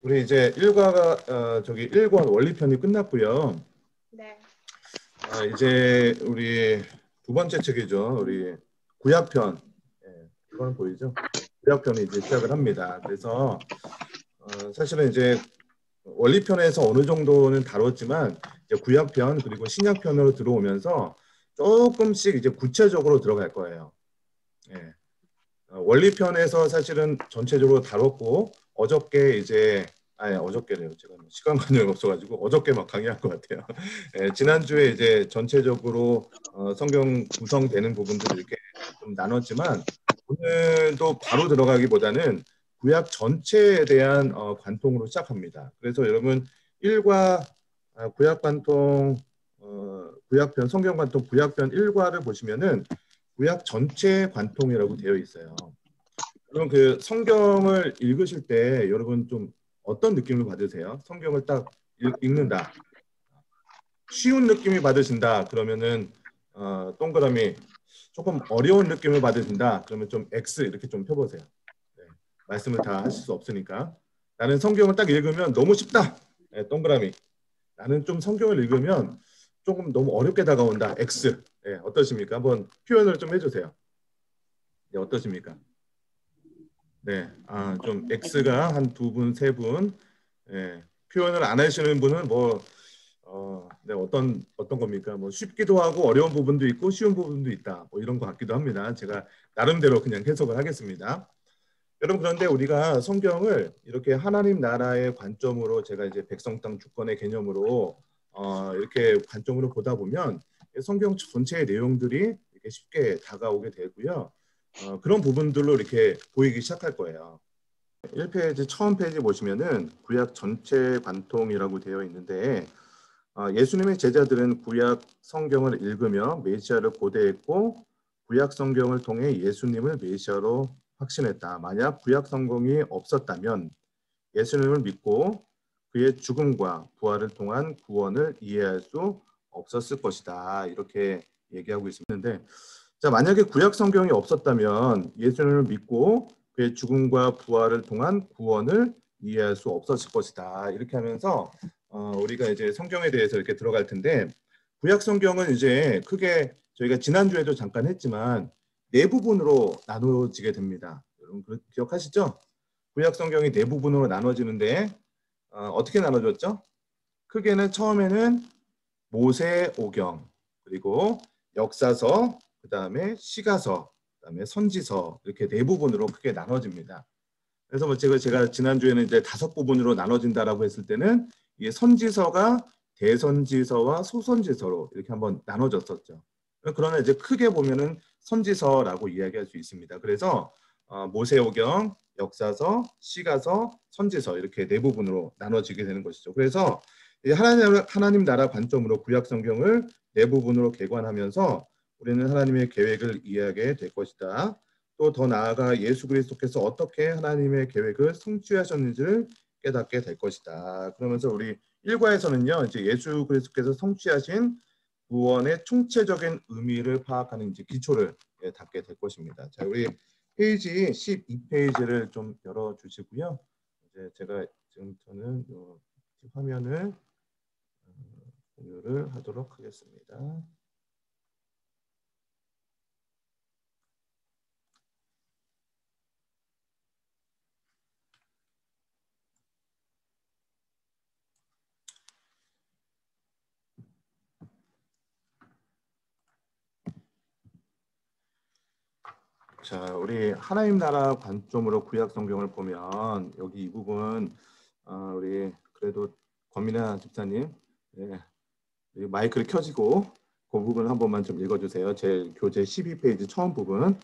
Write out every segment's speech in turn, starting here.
우리 이제 저기 1권 원리편이 끝났고요. 네. 이제 우리 두 번째 책이죠. 우리 구약편. 이거는 보이죠? 구약편이 이제 시작을 합니다. 그래서 사실은 이제 원리편에서 어느 정도는 다뤘지만 이제 구약편 그리고 신약편으로 들어오면서 조금씩 이제 구체적으로 들어갈 거예요. 예. 원리편에서 사실은 전체적으로 다뤘고 어저께 이제 아니 어저께래요. 제가 시간관념이 없어가지고 어저께 막 강의할 것 같아요. 예, 지난주에 이제 전체적으로 성경 구성되는 부분들을 이렇게 좀 나눴지만 오늘도 바로 들어가기보다는 구약 전체에 대한 관통으로 시작합니다. 그래서 여러분 1과 구약 관통 구약편 성경 관통 구약편 1과를 보시면은 구약 전체 관통이라고 되어 있어요. 여러분 그 성경을 읽으실 때 여러분 좀 어떤 느낌을 받으세요? 성경을 딱 읽는다. 쉬운 느낌이 받으신다. 그러면은 동그라미 조금 어려운 느낌을 받으신다. 그러면 좀 X 이렇게 좀 펴보세요. 네, 말씀을 다 하실 수 없으니까. 나는 성경을 딱 읽으면 너무 쉽다. 네, 동그라미. 나는 좀 성경을 읽으면 조금 너무 어렵게 다가온다. X. 네, 어떠십니까? 한번 표현을 좀 해주세요. 네, 어떠십니까? 네, 좀 X가 한 두 분, 세 분, 예, 표현을 안 하시는 분은 뭐, 네, 어떤 겁니까? 뭐 쉽기도 하고 어려운 부분도 있고 쉬운 부분도 있다. 뭐 이런 것 같기도 합니다. 제가 나름대로 그냥 해석을 하겠습니다. 여러분 그런데 우리가 성경을 이렇게 하나님 나라의 관점으로 제가 이제 백성 땅 주권의 개념으로 이렇게 관점으로 보다 보면 성경 전체의 내용들이 이렇게 쉽게 다가오게 되고요. 그런 부분들로 이렇게 보이기 시작할 거예요. 1페이지 처음 페이지 보시면은 구약 전체 관통이라고 되어 있는데 예수님의 제자들은 구약 성경을 읽으며 메시아를 고대했고 구약 성경을 통해 예수님을 메시아로 확신했다. 만약 구약 성경이 없었다면 예수님을 믿고 그의 죽음과 부활을 통한 구원을 이해할 수 없었을 것이다. 이렇게 얘기하고 있는데 자, 만약에 구약 성경이 없었다면 예수님을 믿고 그의 죽음과 부활을 통한 구원을 이해할 수 없었을 것이다. 이렇게 하면서 우리가 이제 성경에 대해서 이렇게 들어갈 텐데 구약 성경은 이제 크게 저희가 지난주에도 잠깐 했지만 네 부분으로 나누어지게 됩니다. 여러분 기억하시죠? 구약 성경이 네 부분으로 나눠지는데 어떻게 나눠졌죠? 크게는 처음에는 모세오경 그리고 역사서 그다음에 시가서 그다음에 선지서 이렇게 네 부분으로 크게 나눠집니다. 그래서 뭐 제가 지난주에는 이제 다섯 부분으로 나눠진다라고 했을 때는 이게 선지서가 대선지서와 소선지서로 이렇게 한번 나눠졌었죠. 그러나 이제 크게 보면은 선지서라고 이야기할 수 있습니다. 그래서 모세오경, 역사서, 시가서, 선지서 이렇게 네 부분으로 나눠지게 되는 것이죠. 그래서 하나님 나라 관점으로 구약 성경을 네 부분으로 개관하면서 우리는 하나님의 계획을 이해하게 될 것이다. 또 더 나아가 예수 그리스도께서 어떻게 하나님의 계획을 성취하셨는지를 깨닫게 될 것이다. 그러면서 우리 1과에서는요, 이제 예수 그리스도께서 성취하신 구원의 총체적인 의미를 파악하는 이제 기초를 닫게 될 것입니다. 자, 우리 페이지 12페이지를 좀 열어 주시고요. 이제 제가 지금 저는 화면을 공유를 하도록 하겠습니다. 자, 우리 하나님 나라 관점으로 구약 성경을 보면 여기 이 부분 우리 그래도 권민아 집사님 마이크를 켜지고 그 부분 한 번만 좀 읽어주세요. 제 교재 12페이지 처음 부분.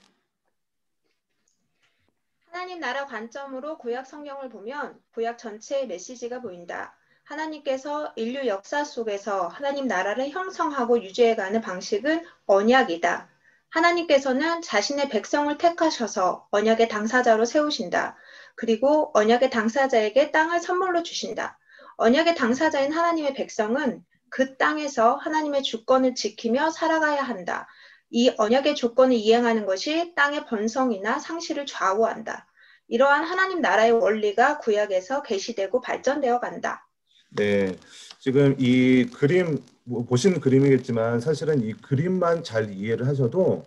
하나님 나라 관점으로 구약 성경을 보면 구약 전체의 메시지가 보인다. 하나님께서 인류 역사 속에서 하나님 나라를 형성하고 유지해가는 방식은 언약이다. 하나님께서는 자신의 백성을 택하셔서 언약의 당사자로 세우신다. 그리고 언약의 당사자에게 땅을 선물로 주신다. 언약의 당사자인 하나님의 백성은 그 땅에서 하나님의 주권을 지키며 살아가야 한다. 이 언약의 조건을 이행하는 것이 땅의 번성이나 상실을 좌우한다. 이러한 하나님 나라의 원리가 구약에서 계시되고 발전되어 간다. 네, 지금 이 그림 뭐 보신 그림이겠지만 사실은 이 그림만 잘 이해를 하셔도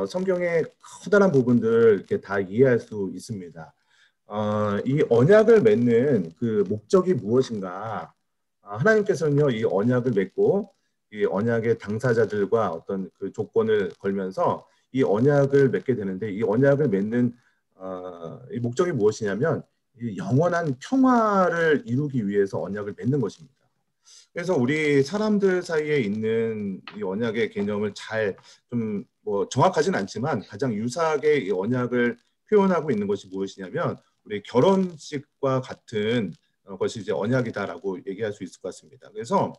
성경의 커다란 부분들 이렇게 다 이해할 수 있습니다. 이 언약을 맺는 그 목적이 무엇인가? 하나님께서는요, 이 언약을 맺고 이 언약의 당사자들과 어떤 그 조건을 걸면서 이 언약을 맺게 되는데 이 언약을 맺는 이 목적이 무엇이냐면 이 영원한 평화를 이루기 위해서 언약을 맺는 것입니다. 그래서 우리 사람들 사이에 있는 이 언약의 개념을 잘 좀 뭐 정확하진 않지만 가장 유사하게 이 언약을 표현하고 있는 것이 무엇이냐면 우리 결혼식과 같은 것이 이제 언약이다라고 얘기할 수 있을 것 같습니다. 그래서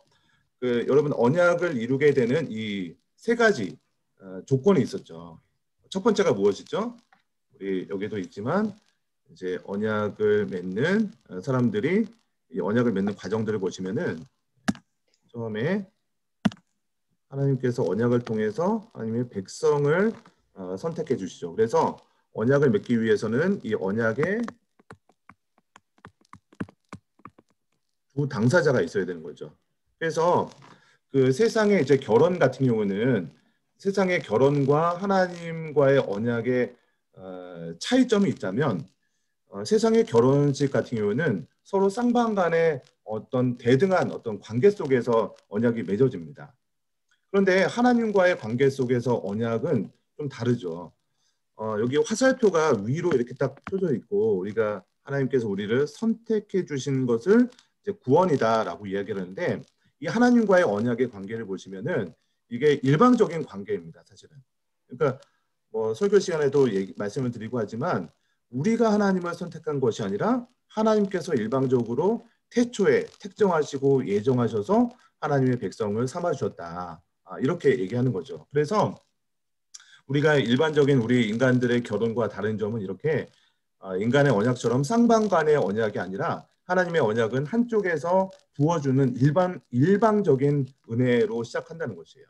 그 여러분 언약을 이루게 되는 이 세 가지 조건이 있었죠. 첫 번째가 무엇이죠? 우리 여기도 있지만 이제 언약을 맺는 사람들이 이 언약을 맺는 과정들을 보시면은 처음에 하나님께서 언약을 통해서 하나님의 백성을 선택해 주시죠. 그래서 언약을 맺기 위해서는 이 언약의 두 당사자가 있어야 되는 거죠. 그래서 그 세상의 이제 결혼 같은 경우는 세상의 결혼과 하나님과의 언약의 차이점이 있다면 세상의 결혼식 같은 경우는 서로 쌍방 간의 어떤 대등한 어떤 관계 속에서 언약이 맺어집니다. 그런데 하나님과의 관계 속에서 언약은 좀 다르죠. 여기 화살표가 위로 이렇게 딱 펴져 있고 우리가 하나님께서 우리를 선택해 주신 것을 이제 구원이다라고 이야기를 하는데 이 하나님과의 언약의 관계를 보시면은 이게 일방적인 관계입니다, 사실은. 그러니까 뭐 설교 시간에도 말씀을 드리고 하지만 우리가 하나님을 선택한 것이 아니라 하나님께서 일방적으로 태초에 택정하시고 예정하셔서 하나님의 백성을 삼아 주셨다. 이렇게 얘기하는 거죠. 그래서 우리가 일반적인 우리 인간들의 결혼과 다른 점은 이렇게 인간의 언약처럼 쌍방간의 언약이 아니라 하나님의 언약은 한쪽에서 부어주는 일방적인 은혜로 시작한다는 것이에요.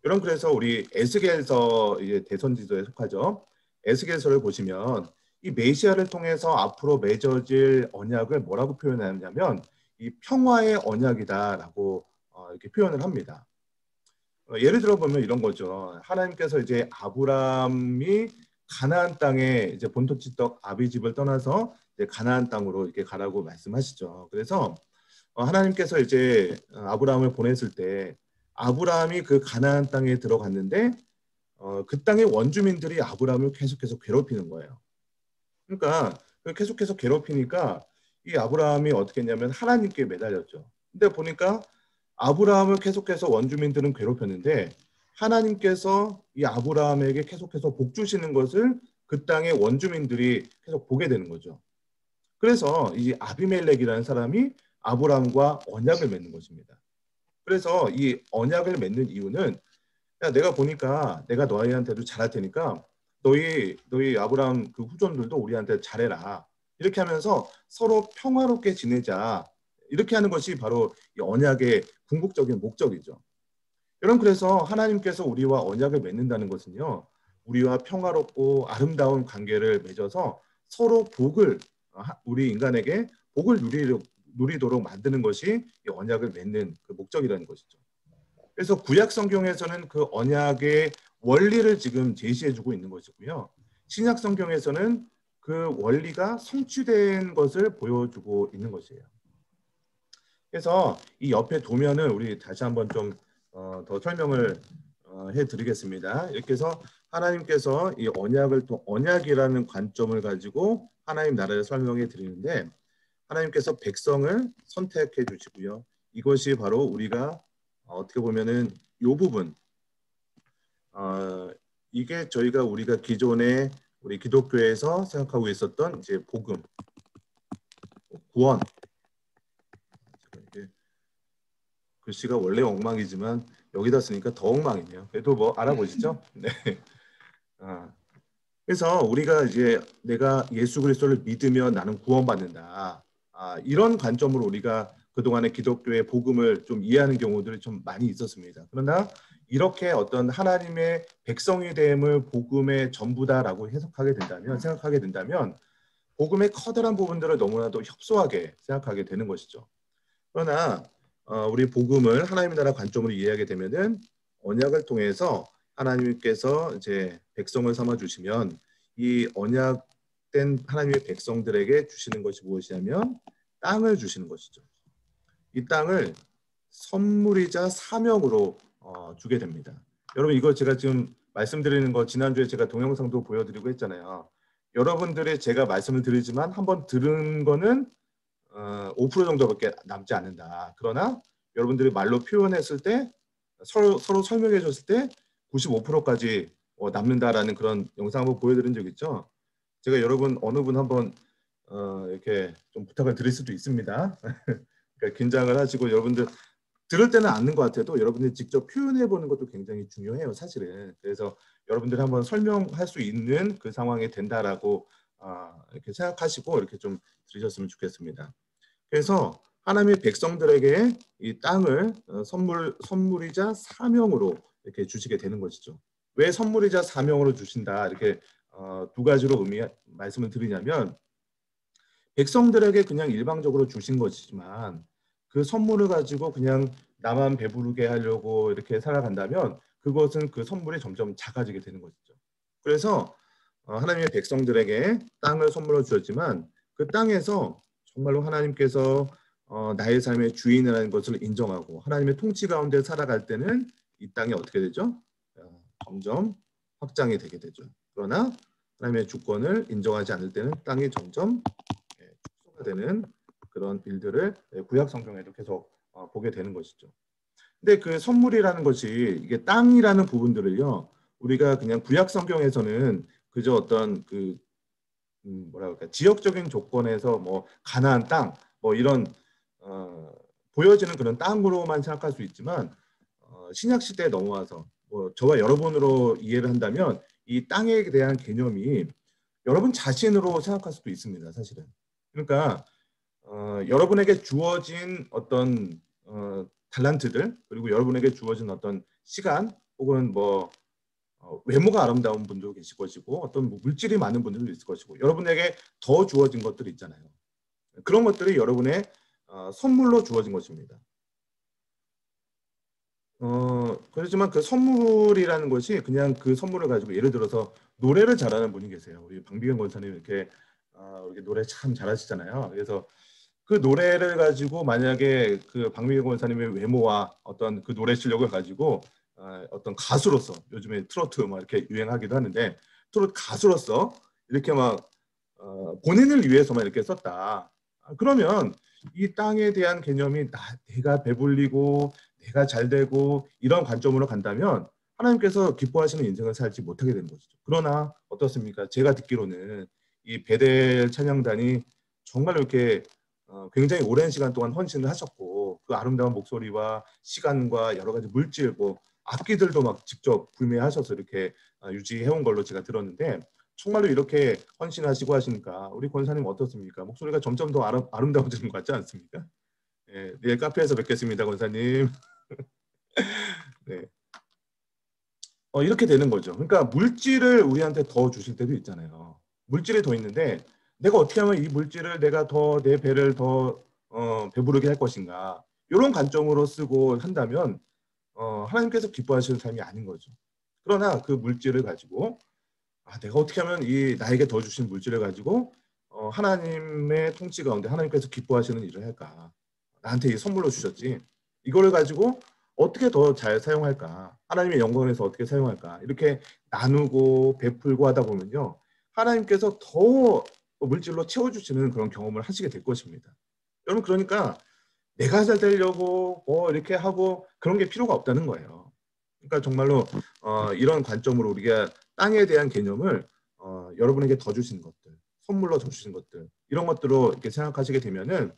이런 그래서 우리 에스겔서 이제 대선지서에 속하죠. 에스겔서를 보시면 이 메시아를 통해서 앞으로 맺어질 언약을 뭐라고 표현하냐면 이 평화의 언약이다라고 이렇게 표현을 합니다. 예를 들어 보면 이런 거죠. 하나님께서 이제 아브라함이 가나안 땅에 이제 본토지 떡 아비집을 떠나서 이제 가나안 땅으로 이렇게 가라고 말씀하시죠. 그래서 하나님께서 이제 아브라함을 보냈을 때 아브라함이 그 가나안 땅에 들어갔는데 그 땅의 원주민들이 아브라함을 계속해서 괴롭히는 거예요. 그러니까 계속해서 괴롭히니까 이 아브라함이 어떻게 했냐면 하나님께 매달렸죠. 근데 보니까 아브라함을 계속해서 원주민들은 괴롭혔는데 하나님께서 이 아브라함에게 계속해서 복 주시는 것을 그 땅의 원주민들이 계속 보게 되는 거죠. 그래서 이 아비멜렉이라는 사람이 아브라함과 언약을 맺는 것입니다. 그래서 이 언약을 맺는 이유는 야, 내가 보니까 내가 너희한테도 잘할 테니까 너희 아브라함 그 후손들도 우리한테 잘해라. 이렇게 하면서 서로 평화롭게 지내자. 이렇게 하는 것이 바로 이 언약의 궁극적인 목적이죠. 여러분 그래서 하나님께서 우리와 언약을 맺는다는 것은요. 우리와 평화롭고 아름다운 관계를 맺어서 서로 복을 우리 인간에게 복을 누리도록 만드는 것이 이 언약을 맺는 그 목적이라는 것이죠. 그래서 구약 성경에서는 그 언약의 원리를 지금 제시해주고 있는 것이고요. 신약 성경에서는 그 원리가 성취된 것을 보여주고 있는 것이에요. 그래서 이 옆에 도면을 우리 다시 한번 좀 더 설명을 해드리겠습니다. 이렇게 해서 하나님께서 이 언약이라는 관점을 가지고 하나님 나라를 설명해 드리는데 하나님께서 백성을 선택해 주시고요. 이것이 바로 우리가 어떻게 보면은 이 부분 이게 우리가 기존에 우리 기독교에서 생각하고 있었던 이제 복음, 구원. 글씨가 원래 엉망이지만 여기다 쓰니까 더 엉망이네요. 그래도 뭐 알아보시죠? 네. 그래서 우리가 이제 내가 예수 그리스도를 믿으면 나는 구원받는다. 이런 관점으로 우리가 그동안의 기독교의 복음을 좀 이해하는 경우들이 좀 많이 있었습니다. 그러나 이렇게 어떤 하나님의 백성이 됨을 복음의 전부다라고 생각하게 된다면 복음의 커다란 부분들을 너무나도 협소하게 생각하게 되는 것이죠. 그러나 우리 복음을 하나님의 나라 관점으로 이해하게 되면은 언약을 통해서 하나님께서 이제 백성을 삼아 주시면 이 언약된 하나님의 백성들에게 주시는 것이 무엇이냐면 땅을 주시는 것이죠. 이 땅을 선물이자 사명으로 주게 됩니다. 여러분 이거 제가 지금 말씀드리는 거 지난주에 제가 동영상도 보여드리고 했잖아요. 여러분들이 제가 말씀을 드리지만 한번 들은 거는 5% 정도밖에 남지 않는다. 그러나 여러분들이 말로 표현했을 때 서로 설명해 줬을 때 95%까지 남는다라는 그런 영상 한번 보여드린 적 있죠. 제가 여러분 어느 분 한번 이렇게 좀 부탁을 드릴 수도 있습니다. 그러니까 긴장을 하시고 여러분들 들을 때는 않는 것 같아도 여러분들이 직접 표현해 보는 것도 굉장히 중요해요, 사실은. 그래서 여러분들이 한번 설명할 수 있는 그 상황이 된다라고 이렇게 생각하시고 이렇게 좀 들으셨으면 좋겠습니다. 그래서 하나님의 백성들에게 이 땅을 선물이자 사명으로 이렇게 주시게 되는 것이죠. 왜 선물이자 사명으로 주신다 이렇게 두 가지로 말씀을 드리냐면 백성들에게 그냥 일방적으로 주신 것이지만 그 선물을 가지고 그냥 나만 배부르게 하려고 이렇게 살아간다면 그것은 그 선물이 점점 작아지게 되는 것이죠. 그래서 하나님의 백성들에게 땅을 선물로 주셨지만 그 땅에서 정말로 하나님께서 나의 삶의 주인이라는 것을 인정하고 하나님의 통치 가운데 살아갈 때는 이 땅이 어떻게 되죠? 점점 확장이 되게 되죠. 그러나 하나님의 주권을 인정하지 않을 때는 땅이 점점 축소가 되는 그런 일들을 구약 성경에도 계속 보게 되는 것이죠. 근데 그 선물이라는 것이 이게 땅이라는 부분들을요, 우리가 그냥 구약 성경에서는 그저 어떤 그 뭐라 그럴까 지역적인 조건에서 뭐 가나안 땅 뭐 이런 보여지는 그런 땅으로만 생각할 수 있지만 신약 시대에 넘어와서 뭐 저와 여러분으로 이해를 한다면 이 땅에 대한 개념이 여러분 자신으로 생각할 수도 있습니다, 사실은. 그러니까 여러분에게 주어진 어떤 달란트들 그리고 여러분에게 주어진 어떤 시간 혹은 뭐 외모가 아름다운 분도 계실 것이고 어떤 물질이 많은 분들도 있을 것이고 여러분에게 더 주어진 것들이 있잖아요. 그런 것들이 여러분의 선물로 주어진 것입니다. 그렇지만 그 선물이라는 것이 그냥 그 선물을 가지고 예를 들어서 노래를 잘하는 분이 계세요. 우리 방비경 권사님 이렇게 이렇게 노래 참 잘하시잖아요. 그래서 그 노래를 가지고 만약에 그 박미경 권사님의 외모와 어떤 그 노래 실력을 가지고 어떤 가수로서 요즘에 트로트 막 이렇게 유행하기도 하는데 트로트 가수로서 이렇게 막 본인을 위해서만 이렇게 썼다. 그러면 이 땅에 대한 개념이 내가 배불리고 내가 잘 되고 이런 관점으로 간다면 하나님께서 기뻐하시는 인생을 살지 못하게 되는 것이죠. 그러나 어떻습니까? 제가 듣기로는 이 베델 찬양단이 정말 이렇게 굉장히 오랜 시간 동안 헌신을 하셨고 그 아름다운 목소리와 시간과 여러 가지 물질 뭐 악기들도 막 직접 구매하셔서 이렇게 유지해온 걸로 제가 들었는데 정말로 이렇게 헌신하시고 하시니까 우리 권사님 어떻습니까? 목소리가 점점 더 아름다워지는 것 같지 않습니까? 예, 내일 카페에서 뵙겠습니다, 권사님. 네. 이렇게 되는 거죠. 그러니까 물질을 우리한테 더 주실 때도 있잖아요. 물질이 더 있는데 내가 어떻게 하면 이 물질을 내가 더 내 배를 더 배부르게 할 것인가 이런 관점으로 쓰고 한다면 하나님께서 기뻐하시는 삶이 아닌 거죠. 그러나 그 물질을 가지고 내가 어떻게 하면 이 나에게 더 주신 물질을 가지고 하나님의 통치 가운데 하나님께서 기뻐하시는 일을 할까? 나한테 이 선물로 주셨지. 이거를 가지고 어떻게 더 잘 사용할까? 하나님의 영광을 위해서 어떻게 사용할까? 이렇게 나누고 베풀고 하다 보면요. 하나님께서 더 물질로 채워주시는 그런 경험을 하시게 될 것입니다. 여러분 그러니까 내가 잘 되려고 뭐 이렇게 하고 그런 게 필요가 없다는 거예요. 그러니까 정말로 이런 관점으로 우리가 땅에 대한 개념을 여러분에게 더 주신 것들, 선물로 더 주신 것들 이런 것들로 이렇게 생각하시게 되면은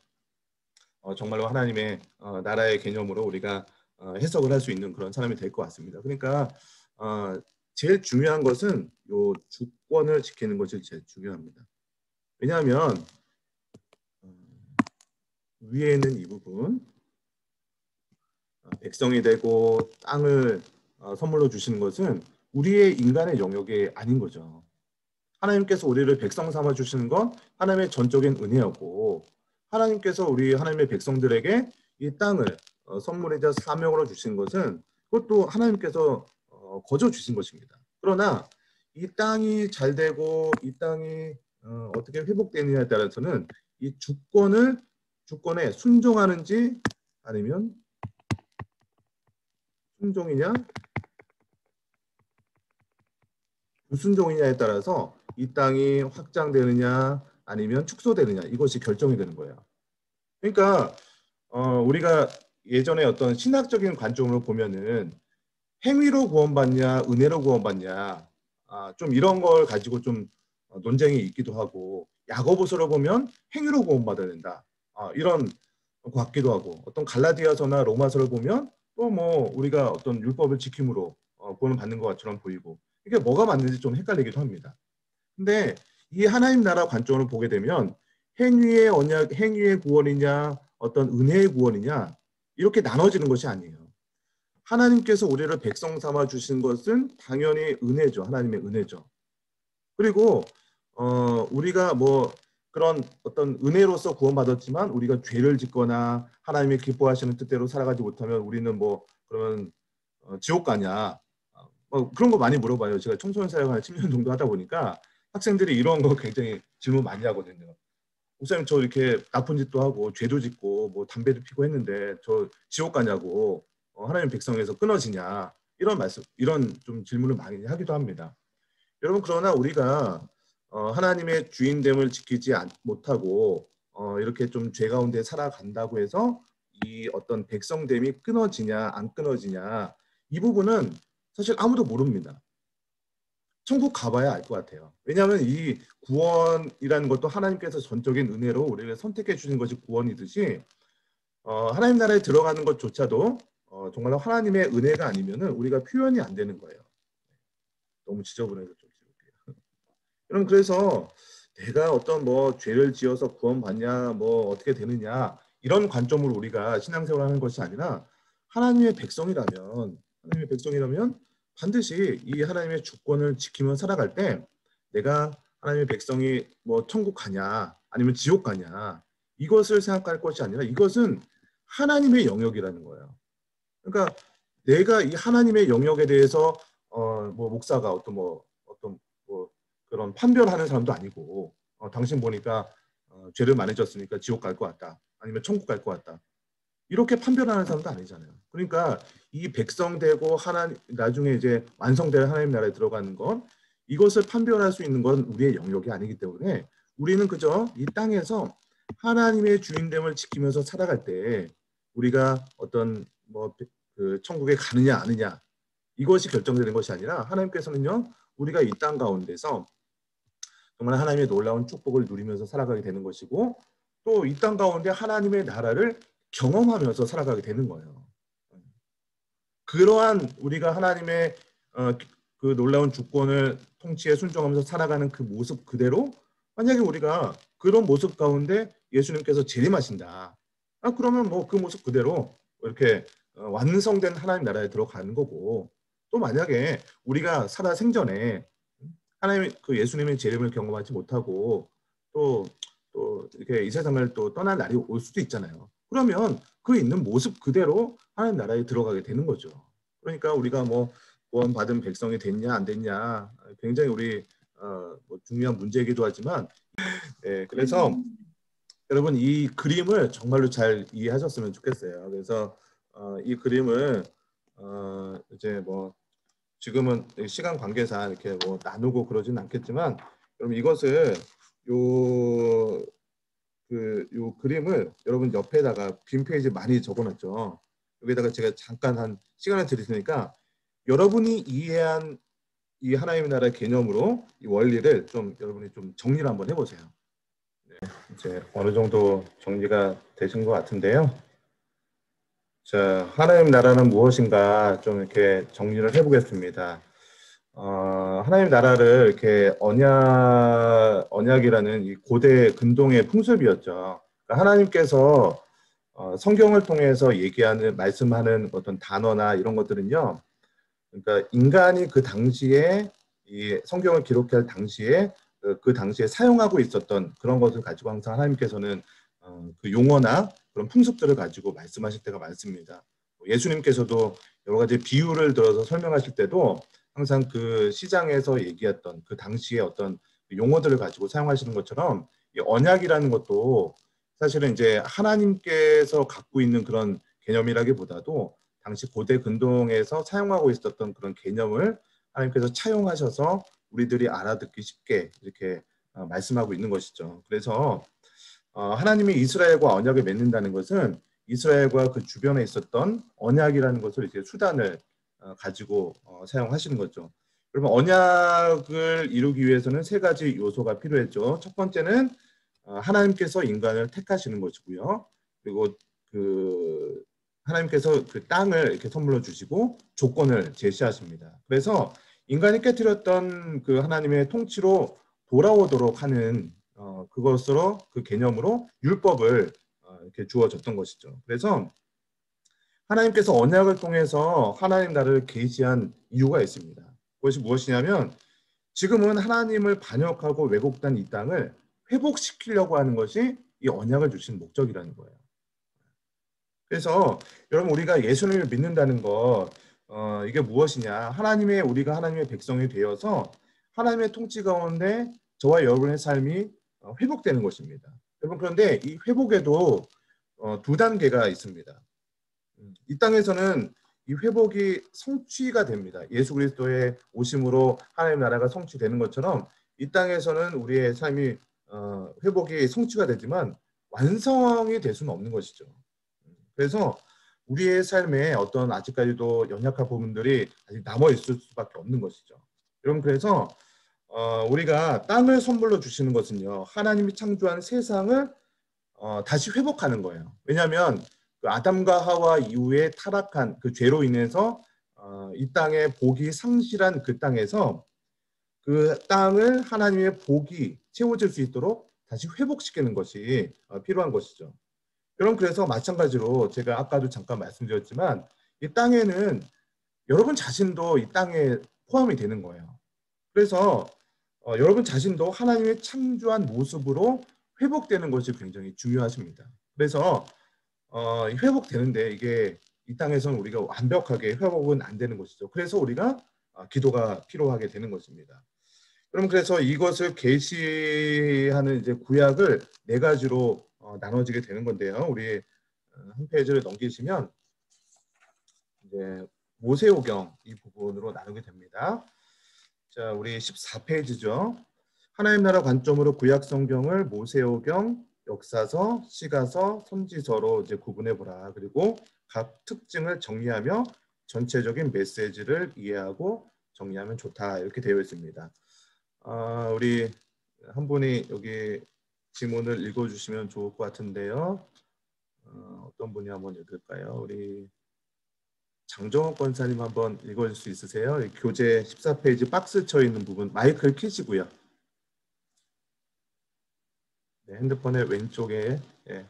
정말로 하나님의 나라의 개념으로 우리가 해석을 할 수 있는 그런 사람이 될 것 같습니다. 그러니까 제일 중요한 것은 요 주권을 지키는 것이 제일 중요합니다. 왜냐하면 위에 있는 이 부분 백성이 되고 땅을 선물로 주시는 것은 우리의 인간의 영역이 아닌 거죠. 하나님께서 우리를 백성 삼아 주시는 건 하나님의 전적인 은혜였고, 하나님께서 우리 하나님의 백성들에게 이 땅을 선물이자 사명으로 주신 것은 그것도 하나님께서 거저 주신 것입니다. 그러나 이 땅이 잘 되고 이 땅이 어떻게 회복되느냐에 따라서는 이 주권에 순종하는지 아니면 순종이냐 불순종이냐에 따라서 이 땅이 확장되느냐 아니면 축소되느냐 이것이 결정이 되는 거예요. 그러니까 우리가 예전에 어떤 신학적인 관점으로 보면은 행위로 구원받냐 은혜로 구원받냐 좀 이런 걸 가지고 좀 논쟁이 있기도 하고, 야고보서를 보면 행위로 구원받아야 된다 이런 것 같기도 하고, 어떤 갈라디아서나 로마서를 보면 또 뭐 우리가 어떤 율법을 지킴으로 구원받는 것처럼 보이고, 이게 뭐가 맞는지 좀 헷갈리기도 합니다. 근데 이 하나님 나라 관점을 보게 되면 행위의 언약, 행위의 구원이냐 어떤 은혜의 구원이냐 이렇게 나눠지는 것이 아니에요. 하나님께서 우리를 백성 삼아 주신 것은 당연히 은혜죠. 하나님의 은혜죠. 그리고 우리가 뭐 그런 어떤 은혜로서 구원받았지만 우리가 죄를 짓거나 하나님의 기뻐하시는 뜻대로 살아가지 못하면 우리는 뭐 그러면 지옥 가냐 그런 거 많이 물어봐요. 제가 청소년 사역 한 10년 정도 하다 보니까 학생들이 이런 거 굉장히 질문 많이 하거든요. 목사님 저 이렇게 나쁜 짓도 하고 죄도 짓고 뭐 담배도 피고 했는데 저 지옥 가냐고 하나님 백성에서 끊어지냐 이런 말씀 이런 좀 질문을 많이 하기도 합니다. 여러분 그러나 우리가 하나님의 주인됨을 지키지 못하고 이렇게 좀 죄 가운데 살아간다고 해서 이 어떤 백성됨이 끊어지냐 안 끊어지냐 이 부분은 사실 아무도 모릅니다. 천국 가봐야 알 것 같아요. 왜냐하면 이 구원이라는 것도 하나님께서 전적인 은혜로 우리를 선택해 주신 것이 구원이듯이 하나님 나라에 들어가는 것조차도 정말로 하나님의 은혜가 아니면은 우리가 표현이 안 되는 거예요. 너무 지저분해서 좀 지울게요. 여러분 그래서 내가 어떤 뭐 죄를 지어서 구원받냐 뭐 어떻게 되느냐 이런 관점으로 우리가 신앙생활하는 것이 아니라 하나님의 백성이라면 반드시 이 하나님의 주권을 지키며 살아갈 때 내가 하나님의 백성이 뭐 천국 가냐 아니면 지옥 가냐 이것을 생각할 것이 아니라 이것은 하나님의 영역이라는 거예요. 그러니까 내가 이 하나님의 영역에 대해서 뭐 목사가 어떤 뭐 그런 판별하는 사람도 아니고 당신 보니까 죄를 많이 졌으니까 지옥 갈 것 같다 아니면 천국 갈 것 같다 이렇게 판별하는 사람도 아니잖아요. 그러니까 이 백성 되고 나중에 이제 완성될 하나님 나라에 들어가는 건 이것을 판별할 수 있는 건 우리의 영역이 아니기 때문에 우리는 그저 이 땅에서 하나님의 주인됨을 지키면서 살아갈 때 우리가 어떤 뭐 그 천국에 가느냐 아느냐 이것이 결정되는 것이 아니라 하나님께서는요 우리가 이 땅 가운데서 정말 하나님의 놀라운 축복을 누리면서 살아가게 되는 것이고 또 이 땅 가운데 하나님의 나라를 경험하면서 살아가게 되는 거예요. 그러한 우리가 하나님의 그 놀라운 주권을 통치에 순종하면서 살아가는 그 모습 그대로 만약에 우리가 그런 모습 가운데 예수님께서 재림하신다. 그러면 뭐 그 모습 그대로 이렇게 완성된 하나님 나라에 들어가는 거고 또 만약에 우리가 살아 생전에 하나님 그 예수님의 재림을 경험하지 못하고 또 이렇게 이 세상을 또 떠날 날이 올 수도 있잖아요. 그러면 그 있는 모습 그대로 하나님 나라에 들어가게 되는 거죠. 그러니까 우리가 뭐 구원받은 백성이 됐냐 안 됐냐 굉장히 우리 뭐 중요한 문제이기도 하지만 그래서 여러분 이 그림을 정말로 잘 이해하셨으면 좋겠어요. 그래서 이 그림을 이제 뭐 지금은 시간 관계상 이렇게 뭐 나누고 그러진 않겠지만 여러분 이것을 요 그림을 여러분 옆에다가 빈 페이지 많이 적어놨죠. 여기다가 제가 잠깐 한 시간을 드릴 테니까 여러분이 이해한 이 하나님의 나라의 개념으로 이 원리를 좀 여러분이 좀 정리를 한번 해보세요. 네, 이제 어느 정도 정리가 되신 것 같은데요. 자, 하나님 나라는 무엇인가 좀 이렇게 정리를 해보겠습니다. 하나님 나라를 이렇게 언약이라는 이 고대 근동의 풍습이었죠. 그러니까 하나님께서 성경을 통해서 말씀하는 어떤 단어나 이런 것들은요. 그러니까 인간이 그 당시에 이 성경을 기록할 당시에 그 당시에 사용하고 있었던 그런 것을 가지고 항상 하나님께서는 그 용어나 그런 풍습들을 가지고 말씀하실 때가 많습니다. 예수님께서도 여러 가지 비유를 들어서 설명하실 때도 항상 그 시장에서 얘기했던 그 당시에 어떤 용어들을 가지고 사용하시는 것처럼 이 언약이라는 것도 사실은 이제 하나님께서 갖고 있는 그런 개념이라기보다도 당시 고대 근동에서 사용하고 있었던 그런 개념을 하나님께서 차용하셔서 우리들이 알아듣기 쉽게 이렇게 말씀하고 있는 것이죠. 그래서 하나님이 이스라엘과 언약을 맺는다는 것은 이스라엘과 그 주변에 있었던 언약이라는 것을 이제 수단을 가지고 사용하시는 거죠. 그러면 언약을 이루기 위해서는 세 가지 요소가 필요했죠. 첫 번째는 하나님께서 인간을 택하시는 것이고요. 그리고 그 하나님께서 그 땅을 이렇게 선물로 주시고 조건을 제시하십니다. 그래서 인간이 깨뜨렸던 그 하나님의 통치로 돌아오도록 하는 그것으로 그 개념으로 율법을 이렇게 주어졌던 것이죠. 그래서 하나님께서 언약을 통해서 하나님 나라를 계시한 이유가 있습니다. 그것이 무엇이냐면 지금은 하나님을 반역하고 왜곡된 이 땅을 회복시키려고 하는 것이 이 언약을 주신 목적이라는 거예요. 그래서 여러분 우리가 예수님을 믿는다는 것 이게 무엇이냐? 우리가 하나님의 백성이 되어서 하나님의 통치 가운데 저와 여러분의 삶이 회복되는 것입니다. 여러분 그런데 이 회복에도 두 단계가 있습니다. 이 땅에서는 이 회복이 성취가 됩니다. 예수 그리스도의 오심으로 하나님 나라가 성취되는 것처럼 이 땅에서는 우리의 삶이 회복이 성취가 되지만 완성이 될 수는 없는 것이죠. 그래서 우리의 삶에 어떤 아직까지도 연약한 부분들이 아직 남아 있을 수밖에 없는 것이죠. 여러분 그래서 우리가 땅을 선물로 주시는 것은요 하나님이 창조한 세상을 다시 회복하는 거예요. 왜냐하면 그 아담과 하와 이후에 타락한 그 죄로 인해서 이 땅의 복이 상실한 그 땅에서 그 땅을 하나님의 복이 채워질 수 있도록 다시 회복시키는 것이 필요한 것이죠. 여러분 그래서 마찬가지로 제가 아까도 잠깐 말씀드렸지만 이 땅에는 여러분 자신도 이 땅에 포함이 되는 거예요. 그래서 여러분 자신도 하나님의 창조한 모습으로 회복되는 것이 굉장히 중요하십니다. 그래서 회복되는데 이게 이 땅에서는 우리가 완벽하게 회복은 안 되는 것이죠. 그래서 우리가 기도가 필요하게 되는 것입니다. 그럼 그래서 이것을 계시하는 이제 구약을 네 가지로 나눠지게 되는 건데요. 우리 한 페이지를 넘기시면 이제 모세오경 이 부분으로 나누게 됩니다. 자, 우리 14페이지죠. 하나님 나라 관점으로 구약 성경을 모세오경, 역사서, 시가서, 선지서로 이제 구분해 보라. 그리고 각 특징을 정리하며 전체적인 메시지를 이해하고 정리하면 좋다. 이렇게 되어 있습니다. 우리 한 분이 여기 지문을 읽어주시면 좋을 것 같은데요. 어떤 분이 한번 읽을까요? 우리 장정원 권사님 한번 읽어줄 수 있으세요? 교재 14페이지 박스 쳐 있는 부분 마이크를 켜시고요. 네, 핸드폰의 왼쪽에 네.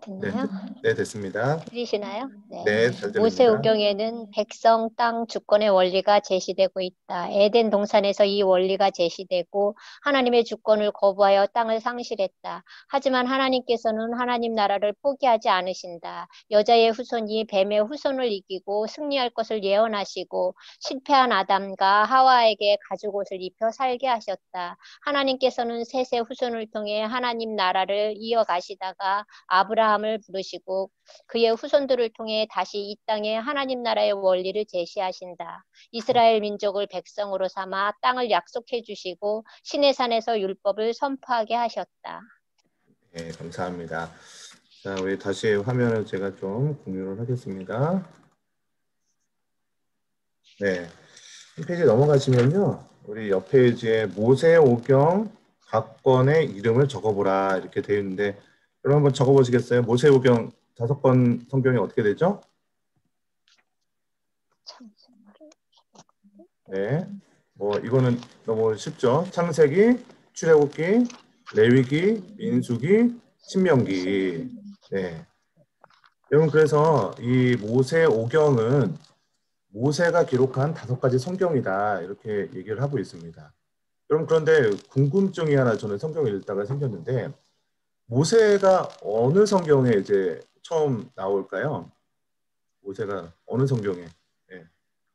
됐나요? 네, 됐습니다. 들리시나요? 네, 잘 들립니다. 모세오경에는 백성 땅 주권의 원리가 제시되고 있다. 에덴 동산에서 이 원리가 제시되고 하나님의 주권을 거부하여 땅을 상실했다. 하지만 하나님께서는 하나님 나라를 포기하지 않으신다. 여자의 후손이 뱀의 후손을 이기고 승리할 것을 예언하시고 실패한 아담과 하와에게 가죽옷을 입혀 살게 하셨다. 하나님께서는 셋의 후손을 통해 하나님 나라를 이어가시다가 아브라함을 부르시고 그의 후손들을 통해 다시 이 땅에 하나님 나라의 원리를 제시하신다. 이스라엘 민족을 백성으로 삼아 땅을 약속해 주시고 시내산에서 율법을 선포하게 하셨다. 네, 감사합니다. 자, 우리 다시 화면을 제가 좀 공유를 하겠습니다. 네, 한 페이지 넘어가시면요. 우리 옆 페이지에 모세오경 각 권의 이름을 적어보라 이렇게 되어 있는데 여러분 한번 적어보시겠어요? 모세오경 5권 성경이 어떻게 되죠? 네, 뭐 이거는 너무 쉽죠. 창세기, 출애굽기, 레위기, 민수기, 신명기. 네, 여러분 그래서 이 모세오경은 모세가 기록한 5가지 성경이다 이렇게 얘기를 하고 있습니다. 여러분 그런데 궁금증이 하나 저는 성경을 읽다가 생겼는데 모세가 어느 성경에 이제 처음 나올까요? 모세가 어느 성경에? 예,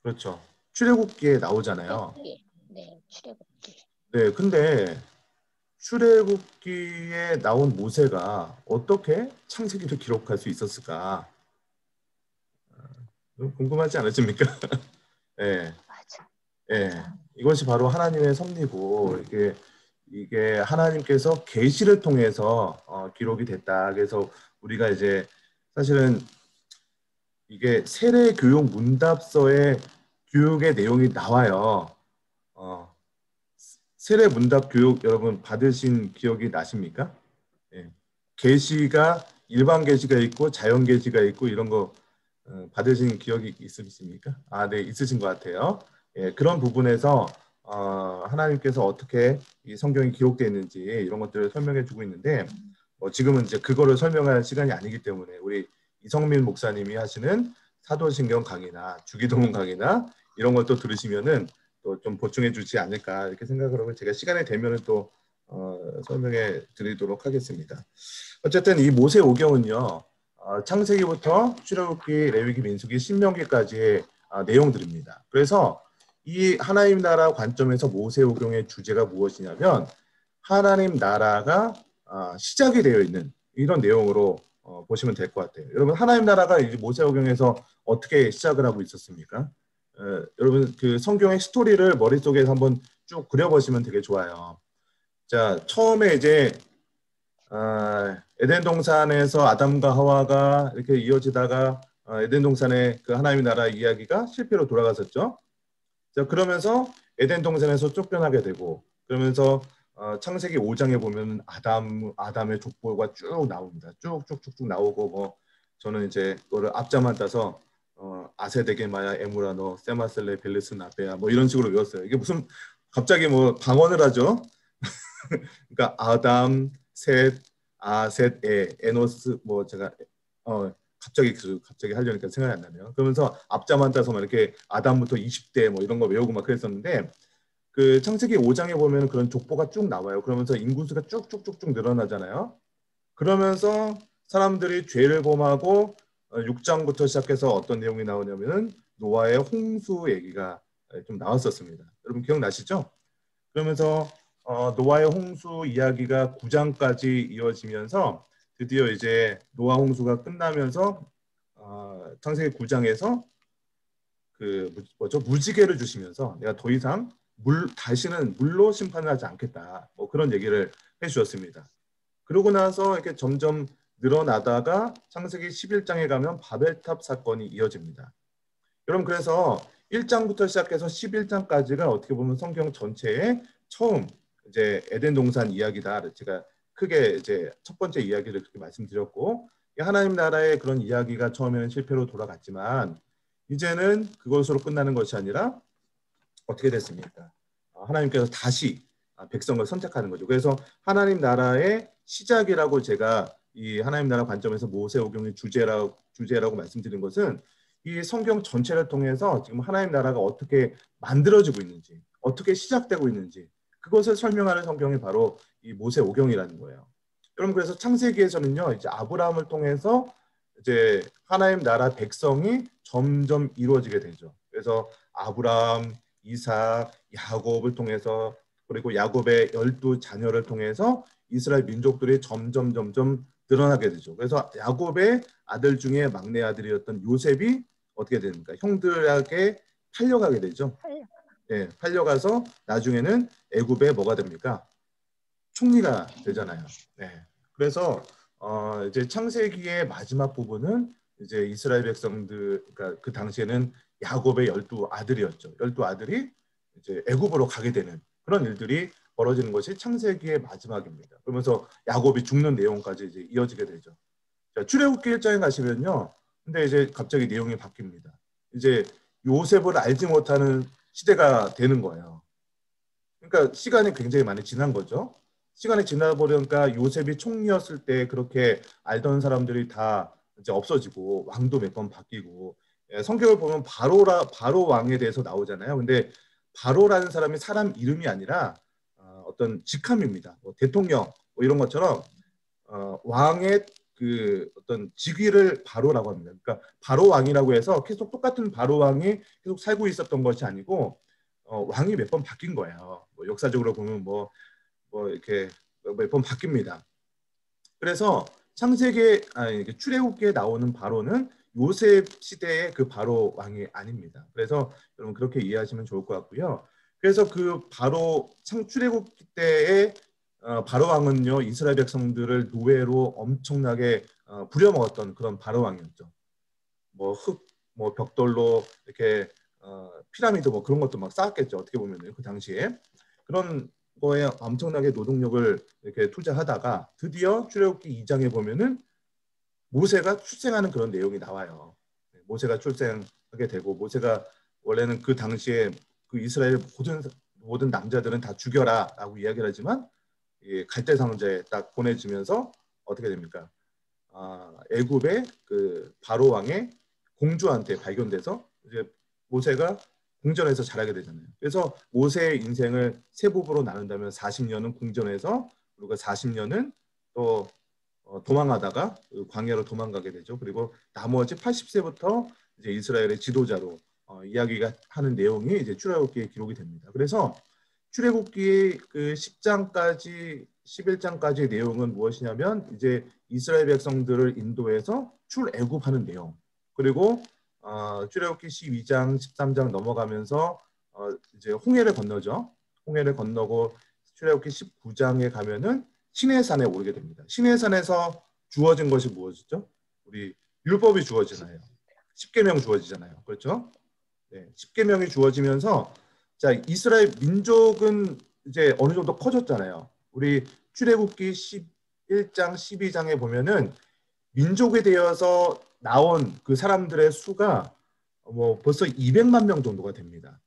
그렇죠. 출애굽기에 나오잖아요. 출애굽기. 네, 출애굽기. 네, 근데 출애굽기에 나온 모세가 어떻게 창세기를 기록할 수 있었을까? 궁금하지 않으십니까? 예, 맞아. 예. 맞아. 이것이 바로 하나님의 섭리고 이게 하나님께서 계시를 통해서 기록이 됐다. 그래서 우리가 이제 사실은 이게 세례 교육 문답서에 교육의 내용이 나와요. 어, 세례 문답 교육 여러분 받으신 기억이 나십니까? 예. 계시가 일반 계시가 있고 자연 계시가 있고 이런 거 받으신 기억이 있으십니까? 아, 네, 있으신 것 같아요. 예, 그런 부분에서 하나님께서 어떻게 이 성경이 기록되어 있는지 이런 것들을 설명해 주고 있는데 지금은 이제 그거를 설명할 시간이 아니기 때문에 우리 이성민 목사님이 하시는 사도신경 강의나 주기도문 강의나 이런 것도 들으시면은 또 좀 보충해 주지 않을까 이렇게 생각을 하고 제가 시간이 되면은 또 설명해 드리도록 하겠습니다. 어쨌든 이 모세 오경은요. 창세기부터 출애굽기, 레위기, 민수기, 신명기까지의 내용들입니다. 그래서 이 하나님 나라 관점에서 모세오경의 주제가 무엇이냐면 하나님 나라가 시작이 되어 있는 이런 내용으로 보시면 될 것 같아요. 여러분 하나님 나라가 이제 모세오경에서 어떻게 시작을 하고 있었습니까? 여러분 그 성경의 스토리를 머릿속에서 한번 쭉 그려보시면 되게 좋아요. 자, 처음에 이제 에덴 동산에서 아담과 하와가 이렇게 이어지다가 에덴 동산의 그 하나님의 나라 이야기가 실패로 돌아갔었죠. 자, 그러면서 에덴 동산에서 쫓겨나게 되고 그러면서 창세기 5장에 보면 아담의 족보가 쭉 나옵니다. 쭉쭉쭉쭉 나오고 뭐 저는 이제 그거를 앞자만 따서 아세데게마야 에무라노 세마셀레 벨리스 나베야 뭐 이런 식으로 외웠어요. 이게 무슨 갑자기 뭐 방언을 하죠. 그러니까 아담, 셋, 셋, 에노스 뭐 제가 갑자기 하려니까 생각이 안 나네요. 그러면서 앞자만 따서 막 이렇게 아담부터 20대 뭐 이런 거 외우고 막 그랬었는데 그 창세기 5장에 보면 그런 족보가 쭉 나와요. 그러면서 인구수가 쭉쭉쭉쭉 늘어나잖아요. 그러면서 사람들이 죄를 범하고 6장부터 시작해서 어떤 내용이 나오냐면은 노아의 홍수 얘기가 좀 나왔었습니다. 여러분 기억나시죠? 그러면서 노아의 홍수 이야기가 9장까지 이어지면서 드디어 이제 노아 홍수가 끝나면서 창세기 9장에서 그 뭐죠 무지개를 주시면서 내가 더 이상 다시는 물로 심판을 하지 않겠다 뭐 그런 얘기를 해주셨습니다. 그러고 나서 이렇게 점점 늘어나다가 창세기 11장에 가면 바벨탑 사건이 이어집니다. 여러분 그래서 1장부터 시작해서 11장까지가 어떻게 보면 성경 전체의 처음 이제 에덴 동산 이야기다. 제가 크게 이제 첫 번째 이야기를 그렇게 말씀드렸고 하나님 나라의 그런 이야기가 처음에는 실패로 돌아갔지만 이제는 그것으로 끝나는 것이 아니라 어떻게 됐습니까? 하나님께서 다시 백성을 선택하는 거죠. 그래서 하나님 나라의 시작이라고 제가 이 하나님 나라 관점에서 모세오경의 주제라고 말씀드린 것은 이 성경 전체를 통해서 지금 하나님 나라가 어떻게 만들어지고 있는지, 어떻게 시작되고 있는지 그것을 설명하는 성경이 바로 이 모세오경이라는 거예요. 여러분 그래서 창세기에서는요, 이제 아브라함을 통해서 이제 하나님 나라 백성이 점점 이루어지게 되죠. 그래서 아브라함, 이삭, 야곱을 통해서 그리고 야곱의 12자녀를 통해서 이스라엘 민족들이 점점 늘어나게 되죠. 그래서 야곱의 아들 중에 막내 아들이었던 요셉이 어떻게 됩니까? 형들에게 팔려가게 되죠. 예, 팔려가서 나중에는 애굽에 뭐가 됩니까? 총리가 되잖아요. 네. 그래서 이제 창세기의 마지막 부분은 이제 이스라엘 백성들, 그러니까 그 당시에는 야곱의 12아들이었죠. 12아들이 이제 애굽으로 가게 되는 그런 일들이 벌어지는 것이 창세기의 마지막입니다. 그러면서 야곱이 죽는 내용까지 이제 이어지게 되죠. 자, 출애굽기 1장에 가시면요. 근데 이제 갑자기 내용이 바뀝니다. 이제 요셉을 알지 못하는 시대가 되는 거예요. 그러니까 시간이 굉장히 많이 지난 거죠. 시간이 지나 보니까 요셉이 총리였을 때 그렇게 알던 사람들이 다 이제 없어지고 왕도 몇 번 바뀌고 성경을 보면 바로 왕에 대해서 나오잖아요. 근데 바로라는 사람이 사람 이름이 아니라 어떤 직함입니다. 뭐 대통령 뭐 이런 것처럼 왕의 그 어떤 직위를 바로라고 합니다. 그러니까 바로 왕이라고 해서 계속 똑같은 바로 왕이 계속 살고 있었던 것이 아니고 왕이 몇 번 바뀐 거예요. 뭐 역사적으로 보면 뭐 이렇게 몇 번 바뀝니다. 그래서 출애굽기에 나오는 바로는 요셉 시대의 그 바로 왕이 아닙니다. 그래서 여러분 그렇게 이해하시면 좋을 것 같고요. 그래서 그 바로 출애굽기 때의 바로 왕은요, 이스라엘 백성들을 노예로 엄청나게 부려먹었던 그런 바로 왕이었죠. 뭐 뭐 벽돌로 이렇게 피라미드 뭐 그런 것도 막 쌓았겠죠. 어떻게 보면은 그 당시에 그런 거에 엄청나게 노동력을 이렇게 투자하다가 드디어 출애굽기 2장에 보면은 모세가 출생하는 그런 내용이 나와요. 모세가 출생하게 되고 모세가 원래는 그 당시에 그 이스라엘 모든 남자들은 다 죽여라라고 이야기를 하지만 갈대 상자에 딱 보내주면서 어떻게 됩니까? 애굽의 그 바로 왕의 공주한테 발견돼서 이제 모세가 궁전에서 자라게 되잖아요. 그래서 모세의 인생을 세 부분으로 나눈다면 40년은 궁전에서 그리고 40년은 또 도망하다가 광야로 도망가게 되죠. 그리고 나머지 80세부터 이제 이스라엘의 지도자로 이야기가 하는 내용이 이제 출애굽기에 기록이 됩니다. 그래서 출애굽기 그 10장까지 11장까지의 내용은 무엇이냐면 이제 이스라엘 백성들을 인도해서 출애굽하는 내용. 그리고 출애굽기 12장, 13장 넘어가면서 이제 홍해를 건너죠. 홍해를 건너고 출애굽기 19장에 가면은 시내산에 오르게 됩니다. 시내산에서 주어진 것이 무엇이죠? 우리 율법이 주어지나요? 십계명 주어지잖아요. 그렇죠? 네, 십계명이 주어지면서 자, 이스라엘 민족은 이제 어느 정도 커졌잖아요. 우리 출애굽기 11장, 12장에 보면은 민족에 대해서 나온 그 사람들의 수가 뭐 벌써 200만 명 정도가 됩니다.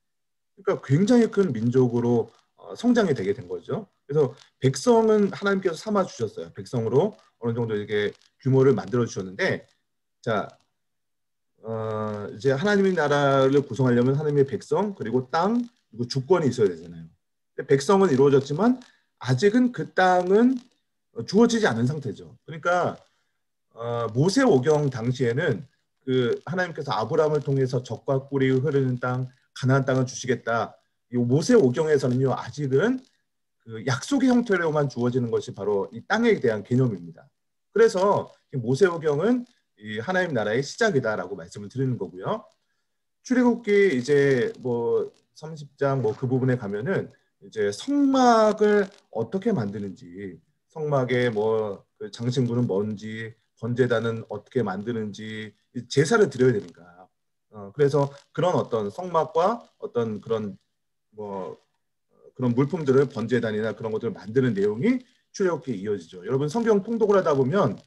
그러니까 굉장히 큰 민족으로 성장이 되게 된 거죠. 그래서 백성은 하나님께서 삼아 주셨어요. 백성으로 어느 정도 이렇게 규모를 만들어 주셨는데, 자, 이제 하나님의 나라를 구성하려면 하나님의 백성 그리고 땅 그리고 주권이 있어야 되잖아요. 백성은 이루어졌지만 아직은 그 땅은 주어지지 않은 상태죠. 그러니까 모세오경 당시에는 그 하나님께서 아브라함을 통해서 젖과 꿀이 흐르는 땅 가나안 땅을 주시겠다. 이 모세오경에서는요 아직은 그 약속의 형태로만 주어지는 것이 바로 이 땅에 대한 개념입니다. 그래서 모세오경은 이 하나님 나라의 시작이다라고 말씀을 드리는 거고요. 출애굽기 이제 뭐 30장 뭐 그 부분에 가면은 이제 성막을 어떻게 만드는지, 성막의 뭐그 장신구는 뭔지, 번제단은 어떻게 만드는지 제사를 드려야 되니까. 그래서 그런 어떤 성막과 어떤 그런 뭐 그런 물품들을 번제단이나 그런 것들을 만드는 내용이 출애굽기에 이어지죠. 여러분 성경 통독을 하다 보면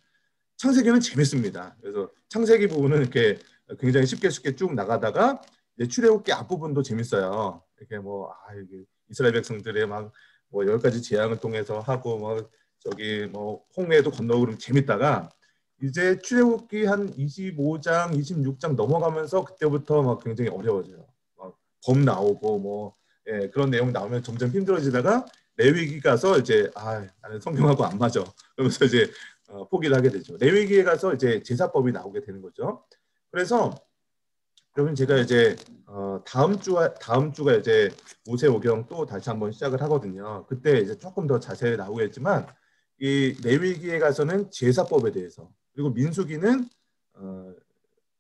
창세기는 재밌습니다. 그래서 창세기 부분은 이렇게 굉장히 쉽게 쭉 나가다가 이제 출애굽기 앞부분도 재밌어요. 이렇게 뭐 이게 이스라엘 백성들의 막 뭐 10가지 재앙을 통해서 하고 뭐 저기 뭐 홍해도 건너고 그러면 재밌다가 이제 출애굽기 한 25장, 26장 넘어가면서 그때부터 막 굉장히 어려워져요. 막 범 나오고 뭐 그런 내용 나오면 점점 힘들어지다가 레위기 가서 이제 나는 성경하고 안 맞아. 그러면서 이제 포기를 하게 되죠. 레위기에 가서 이제 제사법이 나오게 되는 거죠. 그래서 여러분 제가 이제 다음 주가 이제 모세오경 또 다시 한번 시작을 하거든요. 그때 이제 조금 더 자세히 나오겠지만 이 레위기에 가서는 제사법에 대해서 그리고 민수기는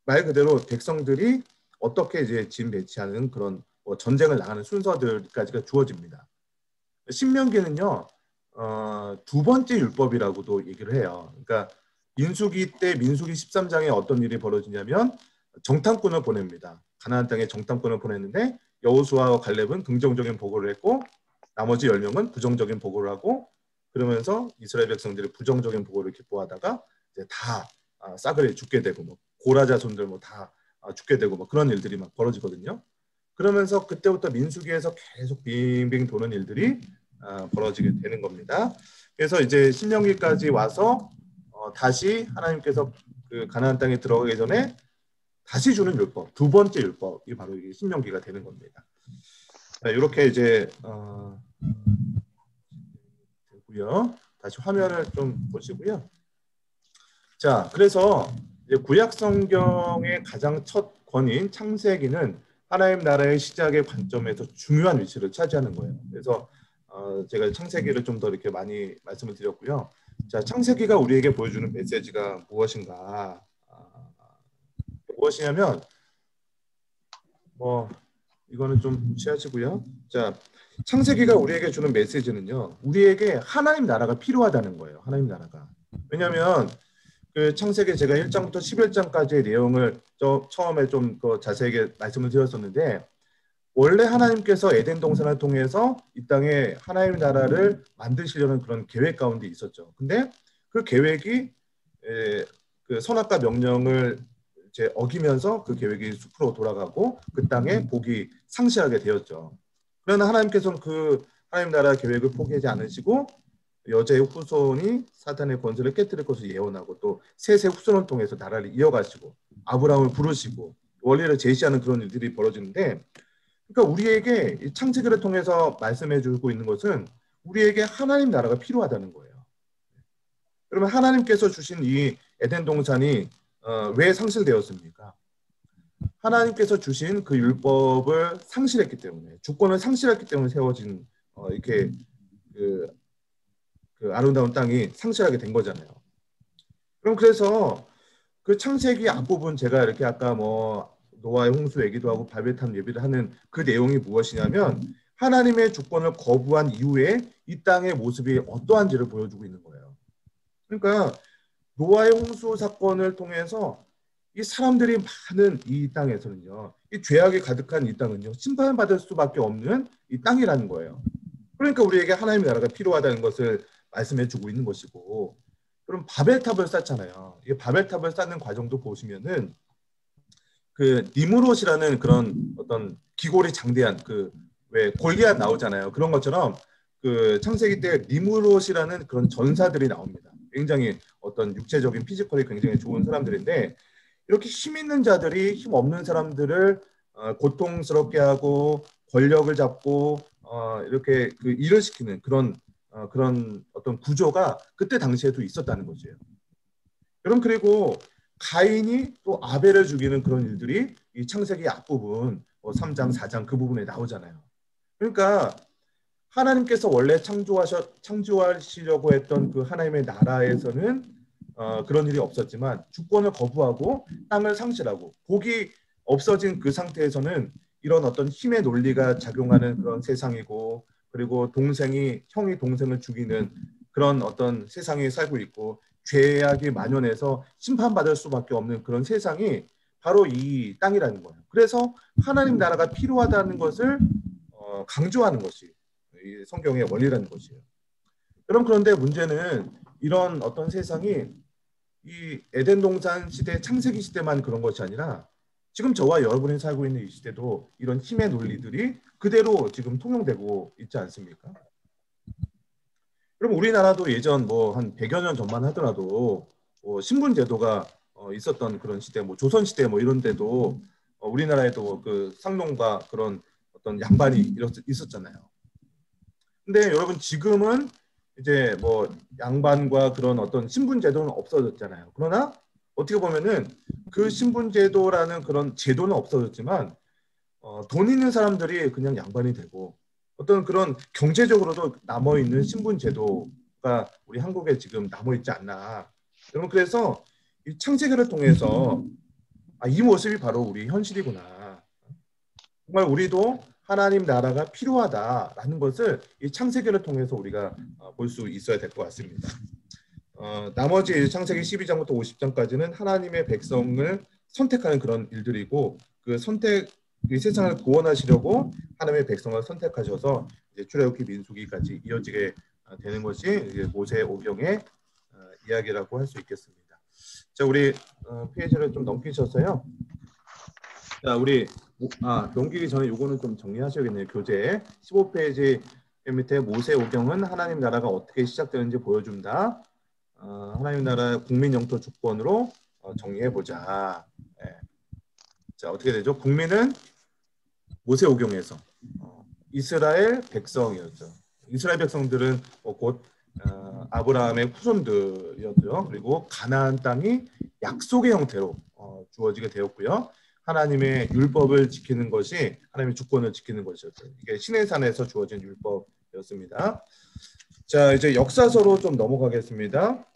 말 그대로 백성들이 어떻게 이제 진 배치하는 그런 뭐 전쟁을 나가는 순서들까지가 주어집니다. 신명기는요 두 번째 율법이라고도 얘기를 해요. 그러니까 민수기 때 민수기 13장에 어떤 일이 벌어지냐면 정탐꾼을 보냅니다. 가나안 땅에 정탐꾼을 보냈는데 여호수아와 갈렙은 긍정적인 보고를 했고 나머지 10명은 부정적인 보고를 하고 그러면서 이스라엘 백성들이 부정적인 보고를 기뻐하다가 이제 다 싸그리 죽게 되고 뭐 고라 자손들 뭐 다 죽게 되고 뭐 그런 일들이 막 벌어지거든요. 그러면서 그때부터 민수기에서 계속 빙빙 도는 일들이 벌어지게 되는 겁니다. 그래서 이제 신명기까지 와서 다시 하나님께서 그 가나안 땅에 들어가기 전에 다시 주는 율법, 두 번째 율법이 바로 이 신명기가 되는 겁니다. 자, 이렇게 이제 되고요. 다시 화면을 좀 보시고요. 자, 그래서 이제 구약 성경의 가장 첫 권인 창세기는 하나님 나라의 시작의 관점에서 중요한 위치를 차지하는 거예요. 그래서 제가 창세기를 좀 더 이렇게 많이 말씀을 드렸고요. 자, 창세기가 우리에게 보여주는 메시지가 무엇인가? 무엇이냐면 이거는 좀 무시하시고요. 자, 창세기가 우리에게 주는 메시지는요. 우리에게 하나님 나라가 필요하다는 거예요. 하나님 나라가. 왜냐하면 그 창세기 제가 1장부터 11장까지의 내용을 처음에 좀 더 자세하게 말씀을 드렸었는데 원래 하나님께서 에덴 동산을 통해서 이 땅에 하나님 나라를 만드시려는 그런 계획 가운데 있었죠. 근데 그 계획이 그 선악과 명령을 이제 어기면서 그 계획이 숲으로 돌아가고 그 땅에 복이 상실하게 되었죠. 그러나 하나님께서는 그 하나님 나라 계획을 포기하지 않으시고 여자의 후손이 사탄의 권세를 깨뜨릴 것을 예언하고 또 셋의 후손을 통해서 나라를 이어가시고 아브라함을 부르시고 원리를 제시하는 그런 일들이 벌어지는데 그러니까 우리에게 이 창세기를 통해서 말씀해주고 있는 것은 우리에게 하나님 나라가 필요하다는 거예요. 그러면 하나님께서 주신 이 에덴 동산이 왜 상실되었습니까? 하나님께서 주신 그 율법을 상실했기 때문에 주권을 상실했기 때문에 세워진 이렇게 그 아름다운 땅이 상실하게 된 거잖아요. 그럼 그래서 그 창세기 앞부분 제가 이렇게 아까 노아의 홍수 얘기도 하고 바벨탑 예비를 하는 그 내용이 무엇이냐면 하나님의 주권을 거부한 이후에 이 땅의 모습이 어떠한지를 보여주고 있는 거예요. 그러니까 노아의 홍수 사건을 통해서 이 사람들이 많은 이 땅에서는요, 이 죄악이 가득한 이 땅은요, 심판받을 수밖에 없는 이 땅이라는 거예요. 그러니까 우리에게 하나님의 나라가 필요하다는 것을 말씀해주고 있는 것이고, 그럼 바벨탑을 쌓잖아요. 이 바벨탑을 쌓는 과정도 보시면은 그 니무롯이라는 그런 어떤 기골이 장대한 왜 골리앗 나오잖아요. 그런 것처럼 그 창세기 때 니무롯이라는 그런 전사들이 나옵니다. 굉장히 어떤 육체적인 피지컬이 굉장히 좋은 사람들인데 이렇게 힘 있는 자들이 힘 없는 사람들을 고통스럽게 하고 권력을 잡고 이렇게 그 일을 시키는 그런 어떤 구조가 그때 당시에도 있었다는 거죠. 여러분 그리고 가인이 또 아벨을 죽이는 그런 일들이 이 창세기 앞부분 3장, 4장 그 부분에 나오잖아요. 그러니까 하나님께서 원래 창조하시려고 했던 그 하나님의 나라에서는 그런 일이 없었지만 주권을 거부하고 땅을 상실하고 복이 없어진 그 상태에서는 이런 어떤 힘의 논리가 작용하는 그런 세상이고 그리고 형이 동생을 죽이는 그런 어떤 세상에 살고 있고 죄악이 만연해서 심판받을 수밖에 없는 그런 세상이 바로 이 땅이라는 거예요. 그래서 하나님 나라가 필요하다는 것을 강조하는 것이 이 성경의 원리라는 것이에요. 그런데 문제는 이런 어떤 세상이 이 에덴 동산 시대, 창세기 시대만 그런 것이 아니라 지금 저와 여러분이 살고 있는 이 시대도 이런 힘의 논리들이 그대로 지금 통용되고 있지 않습니까? 그럼 우리나라도 예전 한 100여 년 전만 하더라도 신분 제도가 있었던 그런 시대, 조선 시대 이런 데도 우리나라에도 그 상농과 그런 어떤 양반이 있었잖아요. 근데 여러분 지금은 이제 양반과 그런 어떤 신분 제도는 없어졌잖아요. 그러나 어떻게 보면은 그 신분 제도라는 그런 제도는 없어졌지만 돈 있는 사람들이 그냥 양반이 되고 어떤 그런 경제적으로도 남아있는 신분 제도가 우리 한국에 지금 남아있지 않나. 여러분 그래서 이 창세기를 통해서 이 모습이 바로 우리 현실이구나. 정말 우리도 하나님 나라가 필요하다라는 것을 이 창세기를 통해서 우리가 볼 수 있어야 될 것 같습니다. 나머지 창세기 12장부터 50장까지는 하나님의 백성을 선택하는 그런 일들이고 이 세상을 구원하시려고 하나님의 백성을 선택하셔서 이제 출애굽기 민수기까지 이어지게 되는 것이 이제 모세 오경의 이야기라고 할 수 있겠습니다. 자, 우리 페이지를 좀 넘기셔서요. 자, 우리 넘기기 전에 요거는 좀 정리하셔야겠네요. 교재 15페이지 밑에 모세 오경은 하나님 나라가 어떻게 시작되는지 보여준다. 하나님 나라 국민 영토 주권으로 정리해 보자. 네. 자, 어떻게 되죠? 국민은 모세오경에서 이스라엘 백성이었죠. 이스라엘 백성들은 곧 아브라함의 후손들이었죠. 그리고 가나안 땅이 약속의 형태로 주어지게 되었고요. 하나님의 율법을 지키는 것이 하나님의 주권을 지키는 것이었죠. 이게 시내산에서 주어진 율법이었습니다. 자, 이제 역사서로 좀 넘어가겠습니다.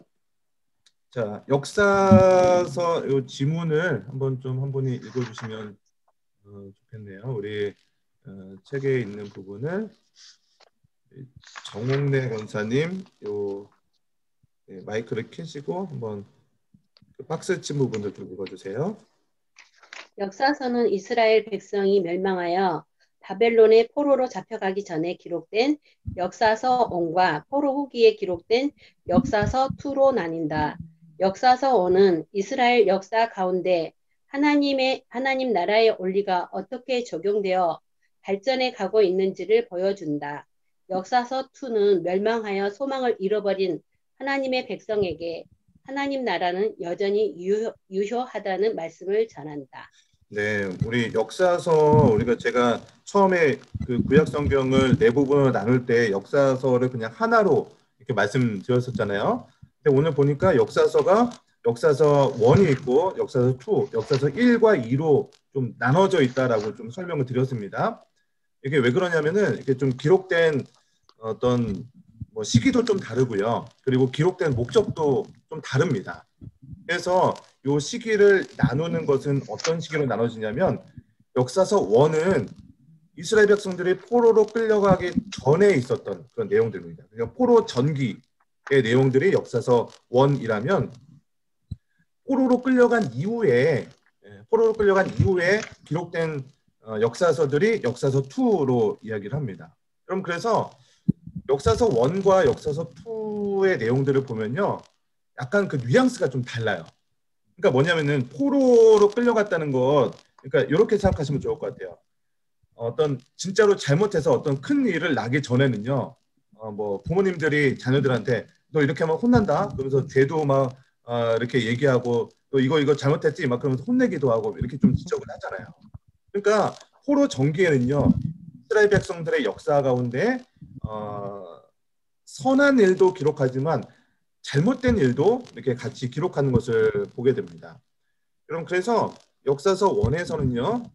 자, 역사서 이 지문을 한번 좀 한 분이 읽어주시면 좋겠네요. 우리 책에 있는 부분을 정옥래 권사님 요 마이크를 켜시고 한번 그 박스 친 부분을 좀 읽어주세요. 역사서는 이스라엘 백성이 멸망하여 바벨론의 포로로 잡혀가기 전에 기록된 역사서 1과 포로 후기에 기록된 역사서 2로 나뉜다. 역사서 1은 이스라엘 역사 가운데 하나님 나라의 원리가 어떻게 적용되어 발전해 가고 있는지를 보여준다. 역사서 2는 멸망하여 소망을 잃어버린 하나님의 백성에게 하나님 나라는 여전히 유효하다는 말씀을 전한다. 네, 우리 역사서 제가 처음에 그 구약 성경을 네 부분으로 나눌 때 역사서를 그냥 하나로 이렇게 말씀드렸었잖아요. 근데 오늘 보니까 역사서가 역사서 1이 있고 역사서 2, 역사서 1과 2로 좀 나눠져 있다라고 좀 설명을 드렸습니다. 이게 왜 그러냐면은 이렇게 좀 기록된 어떤 뭐 시기도 좀 다르고요. 그리고 기록된 목적도 좀 다릅니다. 그래서 이 시기를 나누는 것은 어떤 시기로 나눠지냐면 역사서 1은 이스라엘 백성들이 포로로 끌려가기 전에 있었던 그런 내용들입니다. 그러니까 포로 전기의 내용들이 역사서 1이라면 포로로 끌려간 이후에 기록된 역사서들이 역사서 2로 이야기를 합니다. 그럼 그래서 역사서 1과 역사서 2의 내용들을 보면요. 약간 그 뉘앙스가 좀 달라요. 그러니까 뭐냐면은 포로로 끌려갔다는 것, 그러니까 이렇게 생각하시면 좋을 것 같아요. 어떤 진짜로 잘못해서 어떤 큰 일을 나기 전에는요, 뭐 부모님들이 자녀들한테 너 이렇게 하면 혼난다. 그러면서 죄도 막 이렇게 얘기하고 또 이거 잘못했지 막 그러면서 혼내기도 하고 이렇게 좀 지적을 하잖아요. 그러니까 포로 전기에는요, 이스라엘 백성들의 역사 가운데 선한 일도 기록하지만 잘못된 일도 이렇게 같이 기록하는 것을 보게 됩니다. 그럼 그래서 역사서 1에서는요,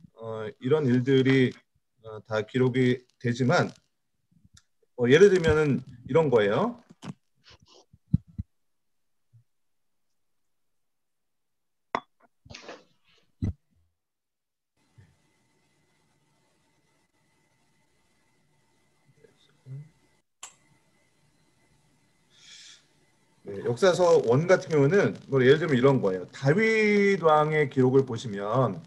이런 일들이 다 기록이 되지만 예를 들면은 이런 거예요. 네, 역사서 1 같은 경우는 뭐 예를 들면 이런 거예요. 다윗 왕의 기록을 보시면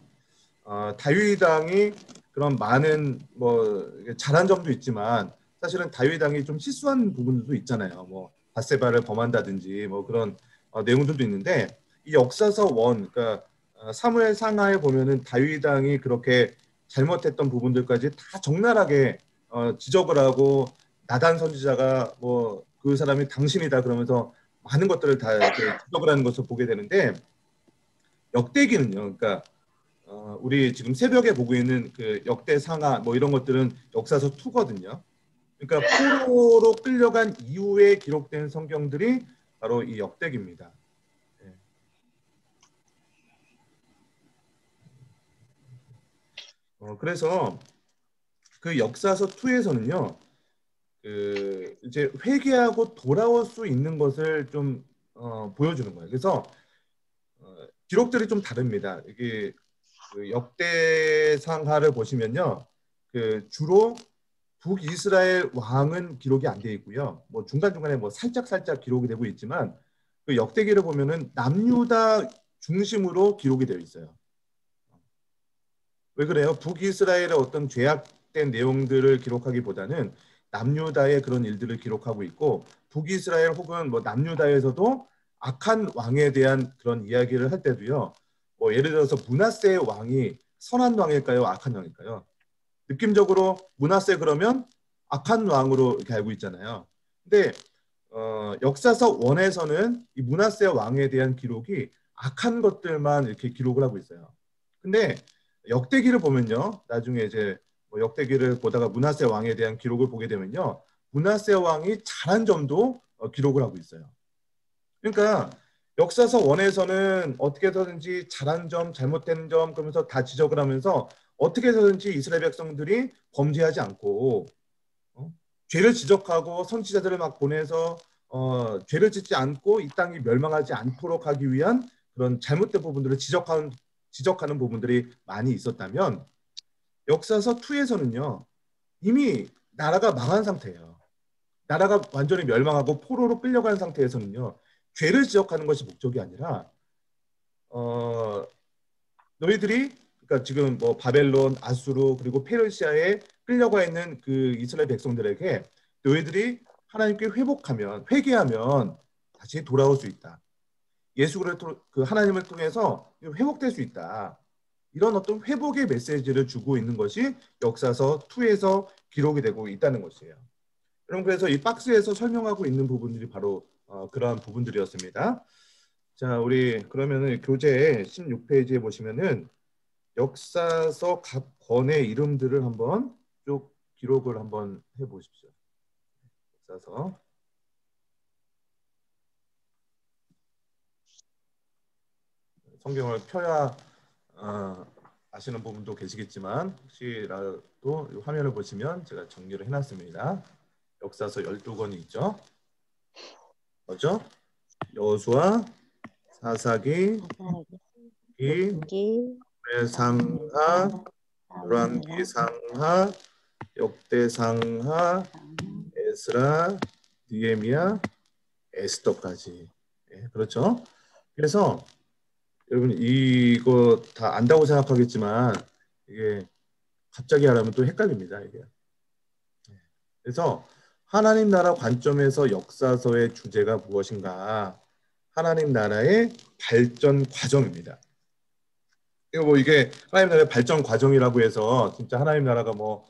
다윗 왕이 그런 많은 뭐 잘한 점도 있지만 사실은 다윗 왕이 좀 실수한 부분도 있잖아요. 뭐 밧세바를 범한다든지 뭐 그런 내용들도 있는데 이 역사서 1, 그러니까 사무엘 상하에 보면은 다윗 왕이 그렇게 잘못했던 부분들까지 다 적나라하게 지적을 하고 나단 선지자가 뭐 그 사람이 당신이다 그러면서 많은 것들을 다 이렇게 지적을 하는 것을 보게 되는데 역대기는요. 그러니까 우리 지금 새벽에 보고 있는 그 역대 상하 뭐 이런 것들은 역사서 2거든요. 그러니까 포로로 끌려간 이후에 기록된 성경들이 바로 이 역대기입니다. 네. 그래서 그 역사서 2에서는요. 그 이제 회개하고 돌아올 수 있는 것을 좀 보여주는 거예요. 그래서 기록들이 좀 다릅니다. 이게 그 역대상하를 보시면요, 그 주로 북이스라엘 왕은 기록이 안 돼 있고요. 뭐 중간 중간에 뭐 살짝 기록이 되고 있지만 그 역대기를 보면은 남유다 중심으로 기록이 되어 있어요. 왜 그래요? 북이스라엘의 어떤 죄악된 내용들을 기록하기보다는 남유다의 그런 일들을 기록하고 있고 북이스라엘 혹은 뭐 남유다에서도 악한 왕에 대한 그런 이야기를 할 때도요. 뭐 예를 들어서 므낫세 왕이 선한 왕일까요? 악한 왕일까요? 느낌적으로 므낫세 그러면 악한 왕으로 이렇게 알고 있잖아요. 근데 역사서 1에서는 이 므낫세 왕에 대한 기록이 악한 것들만 이렇게 기록을 하고 있어요. 근데 역대기를 보면요. 나중에 이제 뭐 역대기를 보다가 므낫세 왕에 대한 기록을 보게 되면요. 므낫세 왕이 잘한 점도 기록을 하고 있어요. 그러니까 역사서 원에서는 어떻게 해서든지 잘한 점, 잘못된 점 그러면서 다 지적을 하면서 어떻게 해서든지 이스라엘 백성들이 범죄하지 않고 죄를 지적하고 선지자들을 막 보내서 죄를 짓지 않고 이 땅이 멸망하지 않도록 하기 위한 그런 잘못된 부분들을 지적하는 부분들이 많이 있었다면 역사서 2에서는요. 이미 나라가 망한 상태예요. 나라가 완전히 멸망하고 포로로 끌려가는 상태에서는요. 죄를 지적하는 것이 목적이 아니라 너희들이 그러니까 지금 뭐 바벨론, 아수르 그리고 페르시아에 끌려가 있는 그 이스라엘 백성들에게 너희들이 하나님께 회복하면 회개하면 다시 돌아올 수 있다. 예수를 그 하나님을 통해서 회복될 수 있다. 이런 어떤 회복의 메시지를 주고 있는 것이 역사서 2에서 기록이 되고 있다는 것이에요. 여러분 그래서 이 박스에서 설명하고 있는 부분들이 바로 그러한 부분들이었습니다. 자, 우리 그러면은 교재 16페이지에 보시면은 역사서 각 권의 이름들을 한번 쭉 기록을 한번 해보십시오. 역사서. 성경을 펴야 아시는 부분도 계시겠지만 혹시라도 화면을 보시면 제가 정리를 해놨습니다. 역사서 12권이 있죠. 뭐죠? 여호수아, 사사기, 상하, 열왕기상하, 역대상하, 에스라, 느헤미야, 에스더까지. 네, 그렇죠? 그래서 여러분 이거 다 안다고 생각하겠지만 이게 갑자기 하라면 또 헷갈립니다. 이게. 그래서 하나님 나라 관점에서 역사서의 주제가 무엇인가? 하나님 나라의 발전 과정입니다. 이게 하나님 나라의 발전 과정이라고 해서 진짜 하나님 나라가 뭐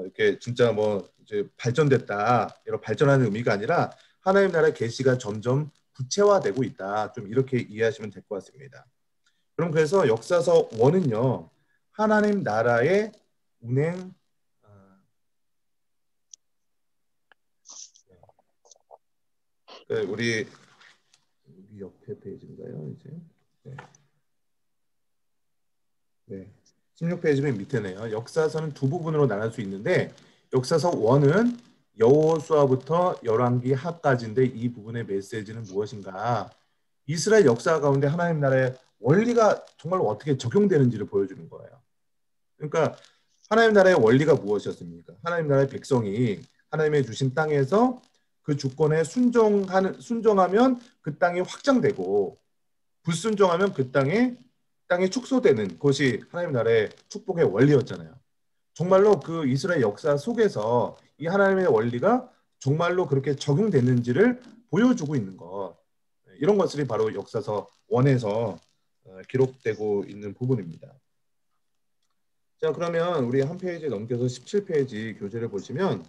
이렇게 진짜 뭐 이제 발전됐다 이런 발전하는 의미가 아니라 하나님 나라의 계시가 점점 구체화되고 있다. 좀 이렇게 이해하시면 될 것 같습니다. 그럼 그래서 역사서 1은요 하나님 나라의 운행 우리 옆에 페이지인가요 이제? 네. 네. 16페이지 맨 밑에네요. 역사서는 두 부분으로 나눌 수 있는데 역사서 1은 여호수아부터 열왕기 하까지인데 이 부분의 메시지는 무엇인가? 이스라엘 역사 가운데 하나님 나라의 원리가 정말 어떻게 적용되는지를 보여주는 거예요. 그러니까 하나님 나라의 원리가 무엇이었습니까? 하나님 나라의 백성이 하나님의 주신 땅에서 그 주권에 순종하면 그 땅이 확장되고 불순종하면 그 땅이 축소되는 것이 하나님 나라의 축복의 원리였잖아요. 정말로 그 이스라엘 역사 속에서 이 하나님의 원리가 정말로 그렇게 적용됐는지를 보여주고 있는 것. 이런 것들이 바로 역사서 1에서 기록되고 있는 부분입니다. 자, 그러면 우리 한 페이지 넘겨서 17페이지 교재를 보시면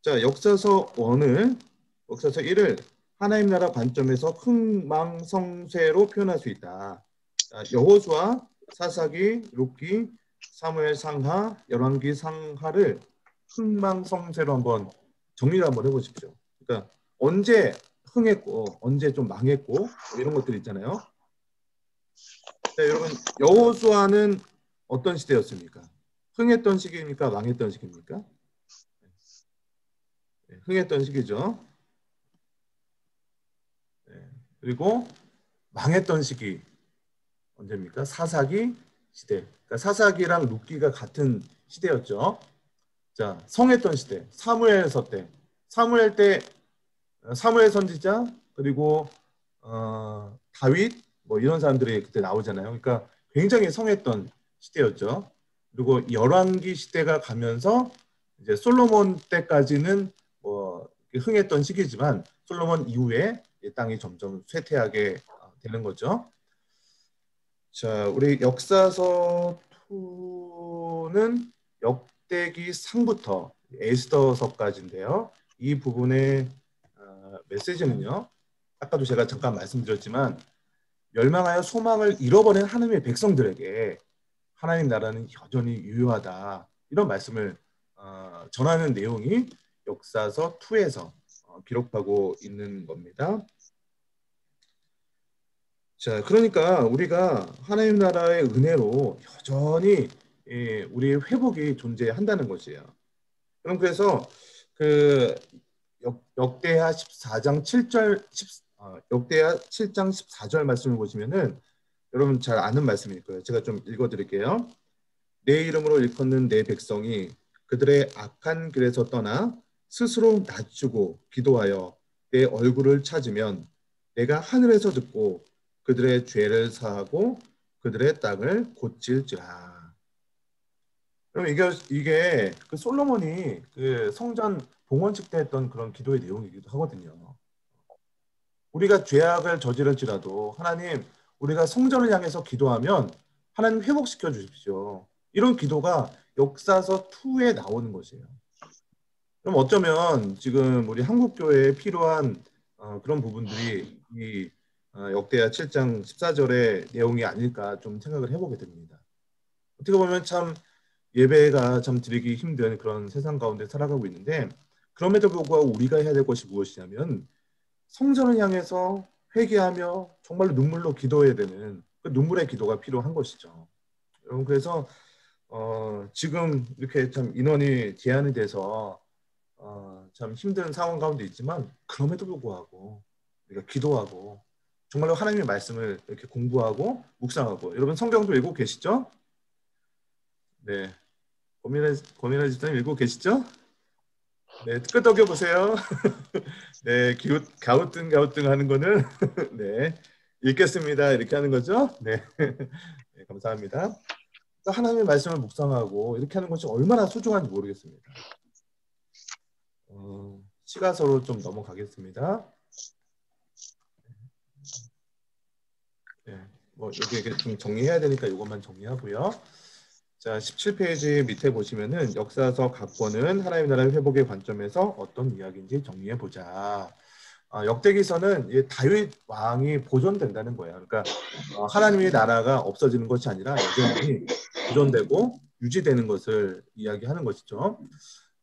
자, 역사서 1을 하나님 나라 관점에서 흥망성쇠로 표현할 수 있다. 여호수아, 사사기, 룻기, 사무엘 상하, 열왕기 상하를 흥망성쇠로 한번 정리를 한번 해보십시오. 그러니까 언제 흥했고 언제 좀 망했고 이런 것들 있잖아요. 자, 여러분 여호수아는 어떤 시대였습니까? 흥했던 시기입니까? 망했던 시기입니까? 네, 흥했던 시기죠. 네, 그리고 망했던 시기 언제입니까? 사사기 시대. 그러니까 사사기랑 룻기가 같은 시대였죠. 자, 성했던 시대. 사무엘서 때. 사무엘 선지자 그리고 다윗 뭐 이런 사람들이 그때 나오잖아요. 그러니까 굉장히 성했던 시대였죠. 그리고 열왕기 시대가 가면서 이제 솔로몬 때까지는 뭐 흥했던 시기지만 솔로몬 이후에 이 땅이 점점 쇠퇴하게 되는 거죠. 자, 우리 역사서 2는 역대기 상부터 에스더서까지인데요. 이 부분의 메시지는요. 아까도 제가 잠깐 말씀드렸지만 멸망하여 소망을 잃어버린 하나님의 백성들에게 하나님 나라는 여전히 유효하다. 이런 말씀을 전하는 내용이 역사서 2에서 기록하고 있는 겁니다. 자, 그러니까 우리가 하나님 나라의 은혜로 여전히 우리의 회복이 존재한다는 것이에요. 그럼 그래서 그 역대하 14장 7절 역대하 7장 14절 말씀을 보시면은 여러분 잘 아는 말씀일 거예요. 제가 좀 읽어드릴게요. 내 이름으로 일컫는 내 백성이 그들의 악한 길에서 떠나 스스로 낮추고 기도하여 내 얼굴을 찾으면 내가 하늘에서 듣고 그들의 죄를 사하고 그들의 땅을 고칠지라. 그럼 이게 그 솔로몬이 그 성전 봉헌식 때 했던 그런 기도의 내용이기도 하거든요. 우리가 죄악을 저지를지라도 하나님, 우리가 성전을 향해서 기도하면 하나님 회복시켜 주십시오. 이런 기도가 역사서 2에 나오는 것이에요. 그럼 어쩌면 지금 우리 한국 교회에 필요한 그런 부분들이 이 역대하 7장 14절의 내용이 아닐까 좀 생각을 해보게 됩니다. 어떻게 보면 참 예배가 참 드리기 힘든 그런 세상 가운데 살아가고 있는데, 그럼에도 불구하고 우리가 해야 될 것이 무엇이냐면 성전을 향해서 회개하며 정말로 눈물로 기도해야 되는 그 눈물의 기도가 필요한 것이죠. 여러분, 그래서 지금 이렇게 참 인원이 제한이 돼서 참 힘든 상황 가운데 있지만, 그럼에도 불구하고 우리가 기도하고 정말로 하나님의 말씀을 이렇게 공부하고 묵상하고, 여러분 성경도 읽고 계시죠? 네, 고민의 집사님 읽고 계시죠? 네, 끄덕여 보세요. 네, 가우뚱 하는 거는 네, 읽겠습니다. 이렇게 하는 거죠? 네, 네, 감사합니다. 하나님의 말씀을 묵상하고 이렇게 하는 것이 얼마나 소중한지 모르겠습니다. 시가서로 좀 넘어가겠습니다. 네, 뭐 여기 좀 정리해야 되니까 이것만 정리하고요. 자, 17페이지 밑에 보시면은 역사서 각본은 하나님의 나라의 회복의 관점에서 어떤 이야기인지 정리해 보자. 역대기서는 다윗 왕이 보존된다는 거예요. 그러니까 하나님의 나라가 없어지는 것이 아니라 여전히 보존되고 유지되는 것을 이야기하는 것이죠.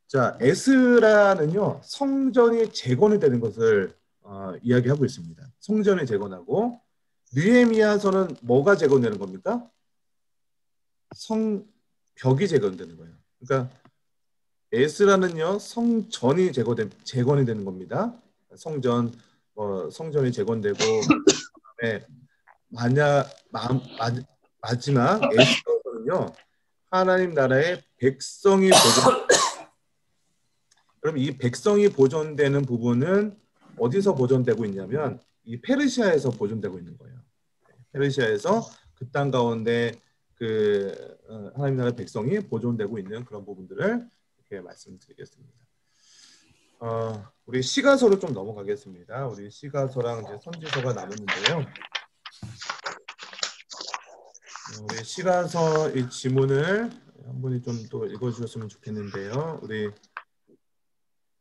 자, 에스라는요, 성전이 재건이 되는 것을 이야기하고 있습니다. 성전이 재건하고, 느헤미야서는 뭐가 재건되는 겁니까? 성벽이 재건되는 거예요. 그러니까 에스라는요, 성전이 재건이 되는 겁니다. 성전이 재건되고, 그다음에 마지막 에스라서는요, 하나님 나라의 백성이 그럼 이 백성이 보존되는 부분은 어디서 보존되고 있냐면 이 페르시아에서 보존되고 있는 거예요. 페르시아에서 그 땅 가운데 그 하나님 나라 백성이 보존되고 있는 그런 부분들을 이렇게 말씀드리겠습니다. 우리 시가서로 좀 넘어가겠습니다. 우리 시가서랑 이제 선지서가 남았는데요. 우리 시가서 이 지문을 한 분이 좀 또 읽어주셨으면 좋겠는데요. 우리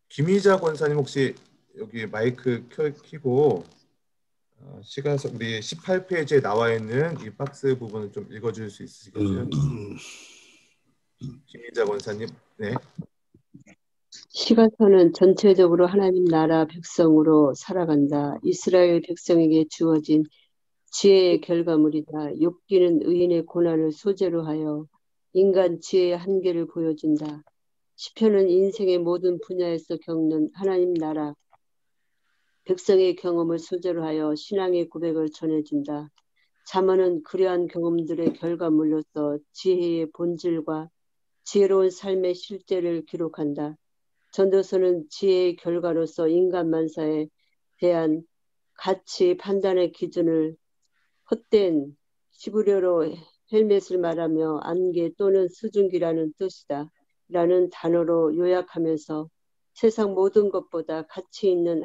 김희자 권사님 혹시 여기 마이크 켜고 시가서 우리 18페이지에 나와 있는 이 박스 부분을 좀 읽어줄 수 있으시겠어요? 김희자 권사님. 네. 시가서는 전체적으로 하나님 나라 백성으로 살아간다. 이스라엘 백성에게 주어진 지혜의 결과물이다. 욥기는 의인의 고난을 소재로 하여 인간 지혜의 한계를 보여준다. 시편은 인생의 모든 분야에서 겪는 하나님 나라 백성의 경험을 소재로 하여 신앙의 고백을 전해준다. 잠언은 그러한 경험들의 결과물로서 지혜의 본질과 지혜로운 삶의 실제를 기록한다. 전도서는 지혜의 결과로서 인간 만사에 대한 가치 판단의 기준을 헛된 시브리어로 헬멧을 말하며 안개 또는 수증기라는 뜻이다. 라는 단어로 요약하면서 세상 모든 것보다 가치 있는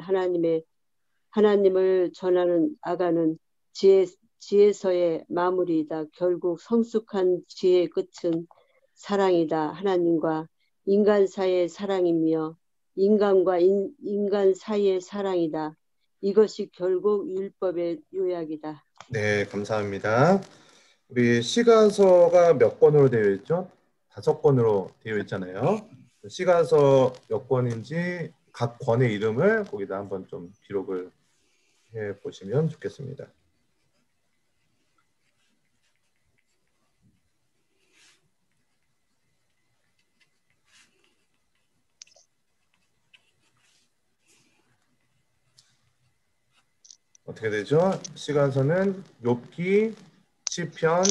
하나님을 전하는 아가는 지혜서의 마무리이다. 결국 성숙한 지혜의 끝은 사랑이다. 하나님과 인간 사이의 사랑이며 인간과 인간 사이의 사랑이다. 이것이 결국 율법의 요약이다. 네, 감사합니다. 우리 시가서가 몇 권으로 되어 있죠? 5권으로 되어 있잖아요. 시가서 몇 권인지 각 권의 이름을 거기다 한번 좀 기록을 해 보시면 좋겠습니다. 어떻게 되죠? 시가서는 욥기, 시편,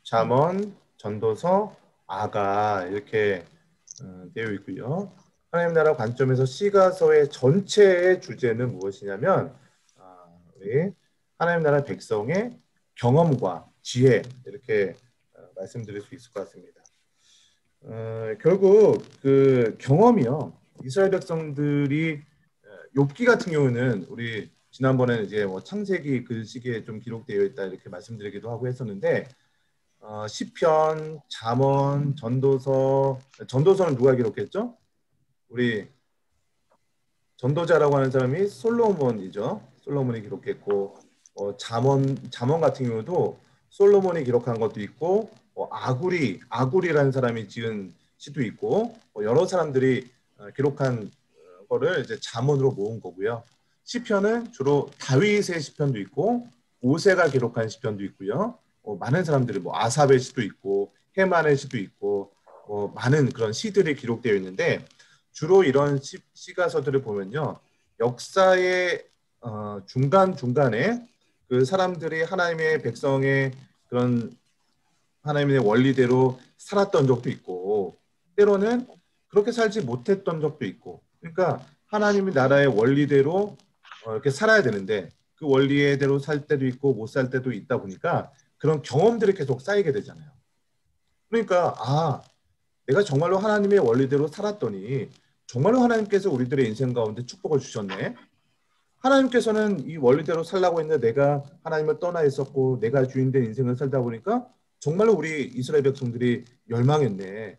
잠언, 전도서, 아가 이렇게 되어 있고요. 하나님 나라 관점에서 시가서의 전체의 주제는 무엇이냐면 우리 하나님 나라 백성의 경험과 지혜 이렇게 말씀드릴 수 있을 것 같습니다. 결국 그 경험이요. 이스라엘 백성들이 욥기 같은 경우는 우리 지난번에는 이제 뭐 창세기 그 시기에 좀 기록되어 있다 이렇게 말씀드리기도 하고 했었는데 시편, 잠언, 전도서는 누가 기록했죠? 우리 전도자라고 하는 사람이 솔로몬이죠. 솔로몬이 기록했고 잠언 같은 경우도 솔로몬이 기록한 것도 있고 아구리라는 사람이 지은 시도 있고 여러 사람들이 기록한 거를 이제 잠언으로 모은 거고요. 시편은 주로 다윗의 시편도 있고 오세가 기록한 시편도 있고요. 많은 사람들이 아삽의 시도 있고 헤만의 시도 있고 많은 그런 시들이 기록되어 있는데 주로 이런 시가서들을 보면요. 역사의 중간중간에 그 사람들이 하나님의 백성의 그런 하나님의 원리대로 살았던 적도 있고 때로는 그렇게 살지 못했던 적도 있고 그러니까 하나님의 나라의 원리대로 이렇게 살아야 되는데 그 원리대로 살 때도 있고 못 살 때도 있다 보니까 그런 경험들이 계속 쌓이게 되잖아요. 그러니까 내가 정말로 하나님의 원리대로 살았더니 정말로 하나님께서 우리들의 인생 가운데 축복을 주셨네. 하나님께서는 이 원리대로 살라고 했는데 내가 하나님을 떠나 있었고 내가 주인된 인생을 살다 보니까 정말로 우리 이스라엘 백성들이 멸망했네.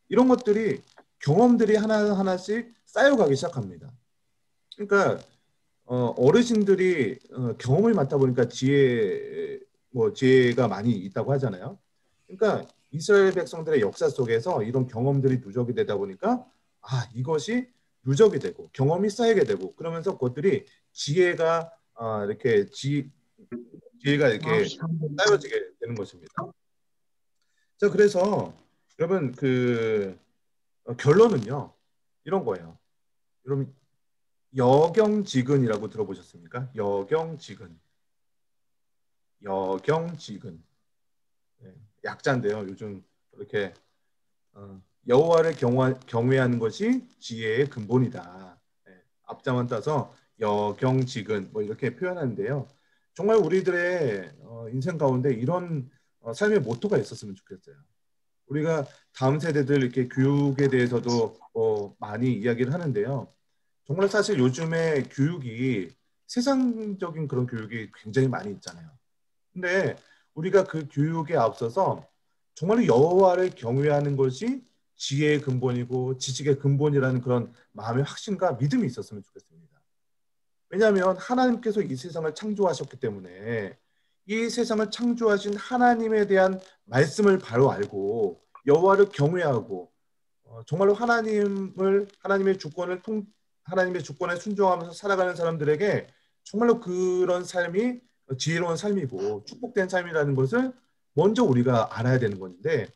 이런 것들이 경험들이 하나하나씩 쌓여가기 시작합니다. 그러니까 어르신들이 경험을 많다 보니까 지혜가 많이 있다고 하잖아요. 그러니까 이스라엘 백성들의 역사 속에서 이런 경험들이 누적이 되다 보니까 이것이 누적이 되고 경험이 쌓이게 되고 그러면서 그것들이 지혜가 이렇게 쌓여지게 되는 것입니다. 자, 그래서 여러분 결론은요 이런 거예요. 여러분 여경지근이라고 들어보셨습니까? 여경지근. 네, 약자인데요. 요즘 이렇게 여호와를 경외하는 것이 지혜의 근본이다. 네, 앞자만 따서 여경지근 이렇게 표현하는데요. 정말 우리들의 인생 가운데 이런 삶의 모토가 있었으면 좋겠어요. 우리가 다음 세대들 이렇게 교육에 대해서도 많이 이야기를 하는데요. 정말 사실 요즘에 교육이 세상적인 그런 교육이 굉장히 많이 있잖아요. 근데 우리가 그 교육에 앞서서 정말로 여호와를 경외하는 것이 지혜의 근본이고 지식의 근본이라는 그런 마음의 확신과 믿음이 있었으면 좋겠습니다. 왜냐하면 하나님께서 이 세상을 창조하셨기 때문에 이 세상을 창조하신 하나님에 대한 말씀을 바로 알고 여호와를 경외하고 정말로 하나님의 주권에 순종하면서 살아가는 사람들에게 정말로 그런 삶이 지혜로운 삶이고 축복된 삶이라는 것을 먼저 우리가 알아야 되는 건데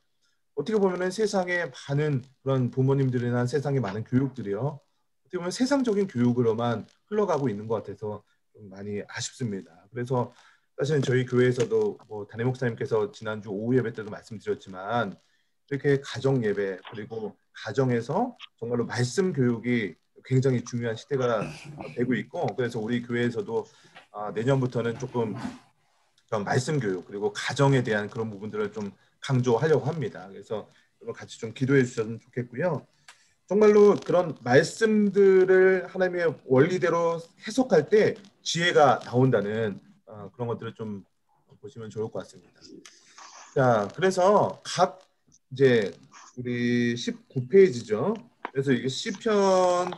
어떻게 보면은 세상에 많은 그런 부모님들이나 세상에 많은 교육들이요. 어떻게 보면 세상적인 교육으로만 흘러가고 있는 것 같아서 좀 많이 아쉽습니다. 그래서 사실은 저희 교회에서도 담임 목사님께서 지난주 오후 예배 때도 말씀드렸지만 이렇게 가정 예배 그리고 가정에서 정말로 말씀 교육이 굉장히 중요한 시대가 되고 있고 그래서 우리 교회에서도 내년부터는 조금 그런 말씀 교육 그리고 가정에 대한 그런 부분들을 좀 강조하려고 합니다. 그래서 여러분 같이 좀 기도해 주셨으면 좋겠고요. 정말로 그런 말씀들을 하나님의 원리대로 해석할 때 지혜가 나온다는 그런 것들을 좀 보시면 좋을 것 같습니다. 자, 그래서 이제 우리 19페이지죠. 그래서 이게 시편,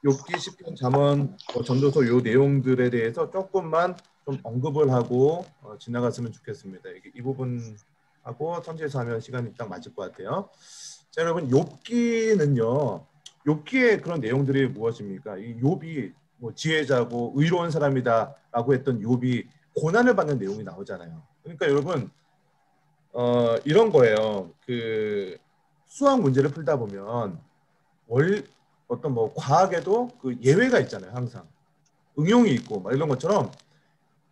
욥기, 시편, 잠언, 전도서 요 내용들에 대해서 조금만 좀 언급을 하고 지나갔으면 좋겠습니다. 이 부분하고 선지에서 하면 시간이 딱 맞을 것 같아요. 자, 여러분, 욥기는요. 욥기의 그런 내용들이 무엇입니까? 이 욥이 뭐 지혜자고 의로운 사람이다라고 했던 욥이 고난을 받는 내용이 나오잖아요. 그러니까 여러분, 이런 거예요. 그 수학 문제를 풀다 보면 어떤 뭐 과학에도 그 예외가 있잖아요. 항상 응용이 있고 막 이런 것처럼,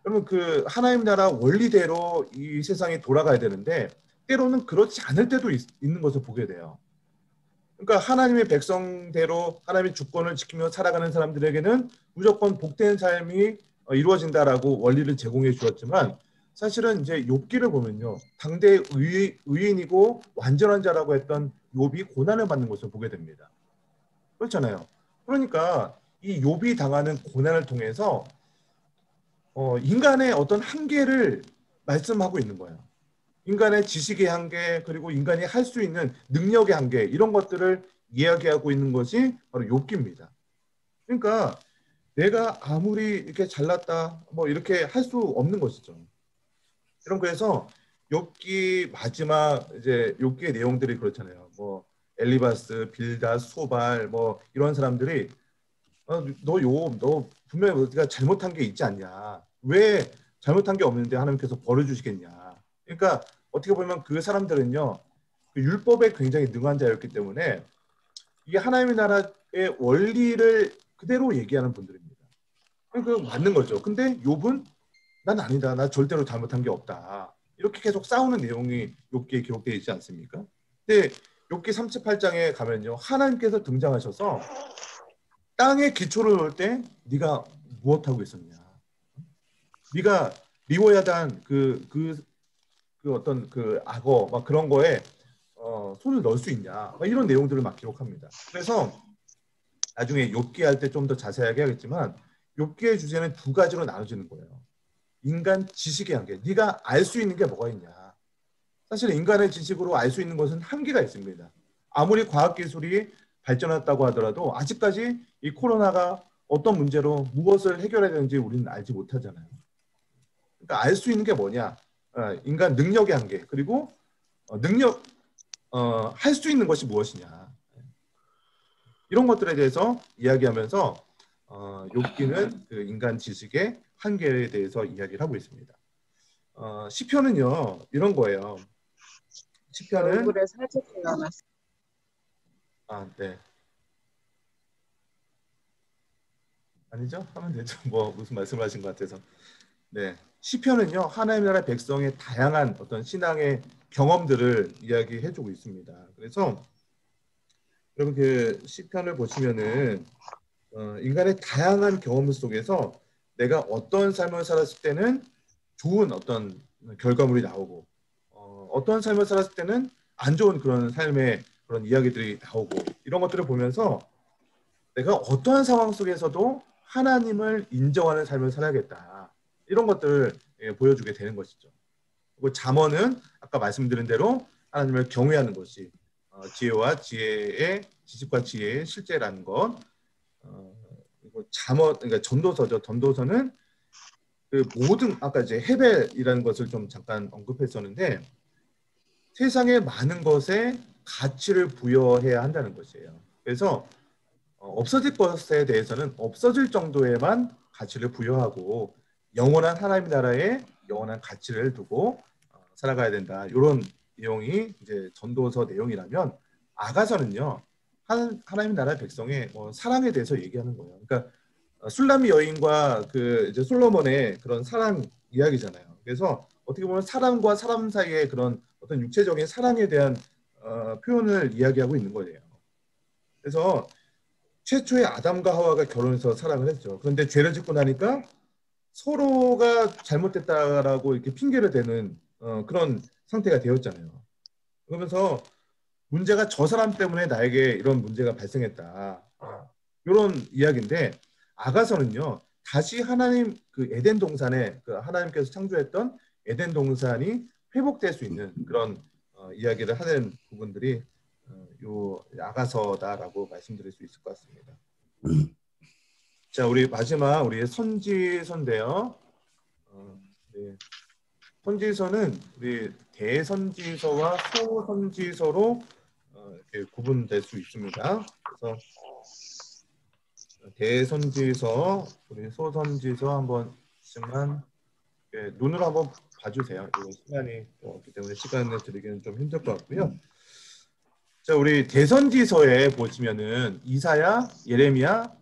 여러분, 그 하나님 나라 원리대로 이 세상이 돌아가야 되는데 때로는 그렇지 않을 때도 있는 것을 보게 돼요. 그러니까 하나님의 백성대로 하나님의 주권을 지키며 살아가는 사람들에게는 무조건 복된 삶이 이루어진다라고 원리를 제공해 주었지만, 사실은 이제 욥기를 보면요, 당대 의인이고 완전한 자라고 했던 욥이 고난을 받는 것을 보게 됩니다. 그렇잖아요. 그러니까 이 욥이 당하는 고난을 통해서 인간의 어떤 한계를 말씀하고 있는 거예요. 인간의 지식의 한계, 그리고 인간이 할 수 있는 능력의 한계, 이런 것들을 이야기하고 있는 것이 바로 욥기입니다. 그러니까 내가 아무리 이렇게 잘났다 뭐 이렇게 할 수 없는 것이죠. 그래서 욥기 마지막 이제 욥기의 내용들이 그렇잖아요. 뭐 엘리바스, 빌닷, 소발 뭐 이런 사람들이 너 욥, 너 분명히 우리가 잘못한 게 있지 않냐? 왜 잘못한 게 없는데 하나님께서 벌을 주시겠냐? 그러니까 어떻게 보면 그 사람들은요, 그 율법에 굉장히 능한 자였기 때문에 이게 하나님의 나라의 원리를 그대로 얘기하는 분들입니다. 그 맞는 거죠. 근데 욥은 난 아니다. 나 절대로 잘못한 게 없다. 이렇게 계속 싸우는 내용이 욥기에 기록되어 있지 않습니까? 근데 욥기 38장에 가면요, 하나님께서 등장하셔서 땅에 기초를 놓을 때 네가 무엇하고 있었냐? 네가 리워야단 그 어떤 그 악어 막 그런 거에 손을 넣을 수 있냐? 막 이런 내용들을 막 기록합니다. 그래서 나중에 욥기 할 때 좀 더 자세하게 하겠지만, 욥기의 주제는 두 가지로 나눠지는 거예요. 인간 지식의 한계. 네가 알 수 있는 게 뭐가 있냐? 사실 인간의 지식으로 알 수 있는 것은 한계가 있습니다. 아무리 과학기술이 발전했다고 하더라도 아직까지 이 코로나가 어떤 문제로 무엇을 해결해야 되는지 우리는 알지 못하잖아요. 그러니까 알 수 있는 게 뭐냐? 인간 능력의 한계, 그리고 할 수 있는 것이 무엇이냐. 이런 것들에 대해서 이야기하면서 욥기는 그 인간 지식의 한계에 대해서 이야기를 하고 있습니다. 시편은요, 이런 거예요. 시편은 얼굴에 살짝 나왔어. 네. 아니죠? 하면 되죠. 뭐 무슨 말씀하신 것 같아서. 네. 시편은요, 하나님 나라 백성의 다양한 어떤 신앙의 경험들을 이야기해주고 있습니다. 그래서 여러분 그 시편을 보시면은 인간의 다양한 경험 속에서 내가 어떤 삶을 살았을 때는 좋은 어떤 결과물이 나오고, 어떤 삶을 살았을 때는 안 좋은 그런 삶의 그런 이야기들이 나오고, 이런 것들을 보면서 내가 어떠한 상황 속에서도 하나님을 인정하는 삶을 살아야겠다, 이런 것들을 보여주게 되는 것이죠. 그리고 잠언은 아까 말씀드린 대로 하나님을 경외하는 것이 지혜와 지혜의 지식과 지혜의 실제라는 것. 그리고 잠언, 그러니까 전도서죠. 전도서는 그 모든, 아까 이제 헤벨이라는 것을 좀 잠깐 언급했었는데, 세상의 많은 것에 가치를 부여해야 한다는 것이에요. 그래서 없어질 것에 대해서는 없어질 정도에만 가치를 부여하고 영원한 하나님 나라에 영원한 가치를 두고 살아가야 된다. 이런 내용이 이제 전도서 내용이라면, 아가서는요, 하나님 나라 백성의 사랑에 대해서 얘기하는 거예요. 그러니까 술람미 여인과 그 이제 솔로몬의 그런 사랑 이야기잖아요. 그래서 어떻게 보면 사람과 사람 사이의 그런 어떤 육체적인 사랑에 대한 표현을 이야기하고 있는 거예요. 그래서 최초의 아담과 하와가 결혼해서 사랑을 했죠. 그런데 죄를 짓고 나니까 서로가 잘못됐다라고 이렇게 핑계를 대는 그런 상태가 되었잖아요. 그러면서 문제가 저 사람 때문에 나에게 이런 문제가 발생했다, 이런 이야기인데, 아가서는요, 다시 하나님 그 에덴 동산에 그 하나님께서 창조했던 에덴 동산이 회복될 수 있는 그런 이야기를 하는 부분들이 요 아가서다라고 말씀드릴 수 있을 것 같습니다. 자, 우리 마지막 우리 선지서인데요. 네. 선지서는 우리 대선지서와 소선지서로 이렇게 구분될 수 있습니다. 그래서 대선지서, 우리 소선지서 한번씩만 눈으로 한번 봐주세요. 이거 시간이 없기 때문에 시간을 드리기는 좀 힘들 것 같고요. 자, 우리 대선지서에 보시면은 이사야, 예레미야,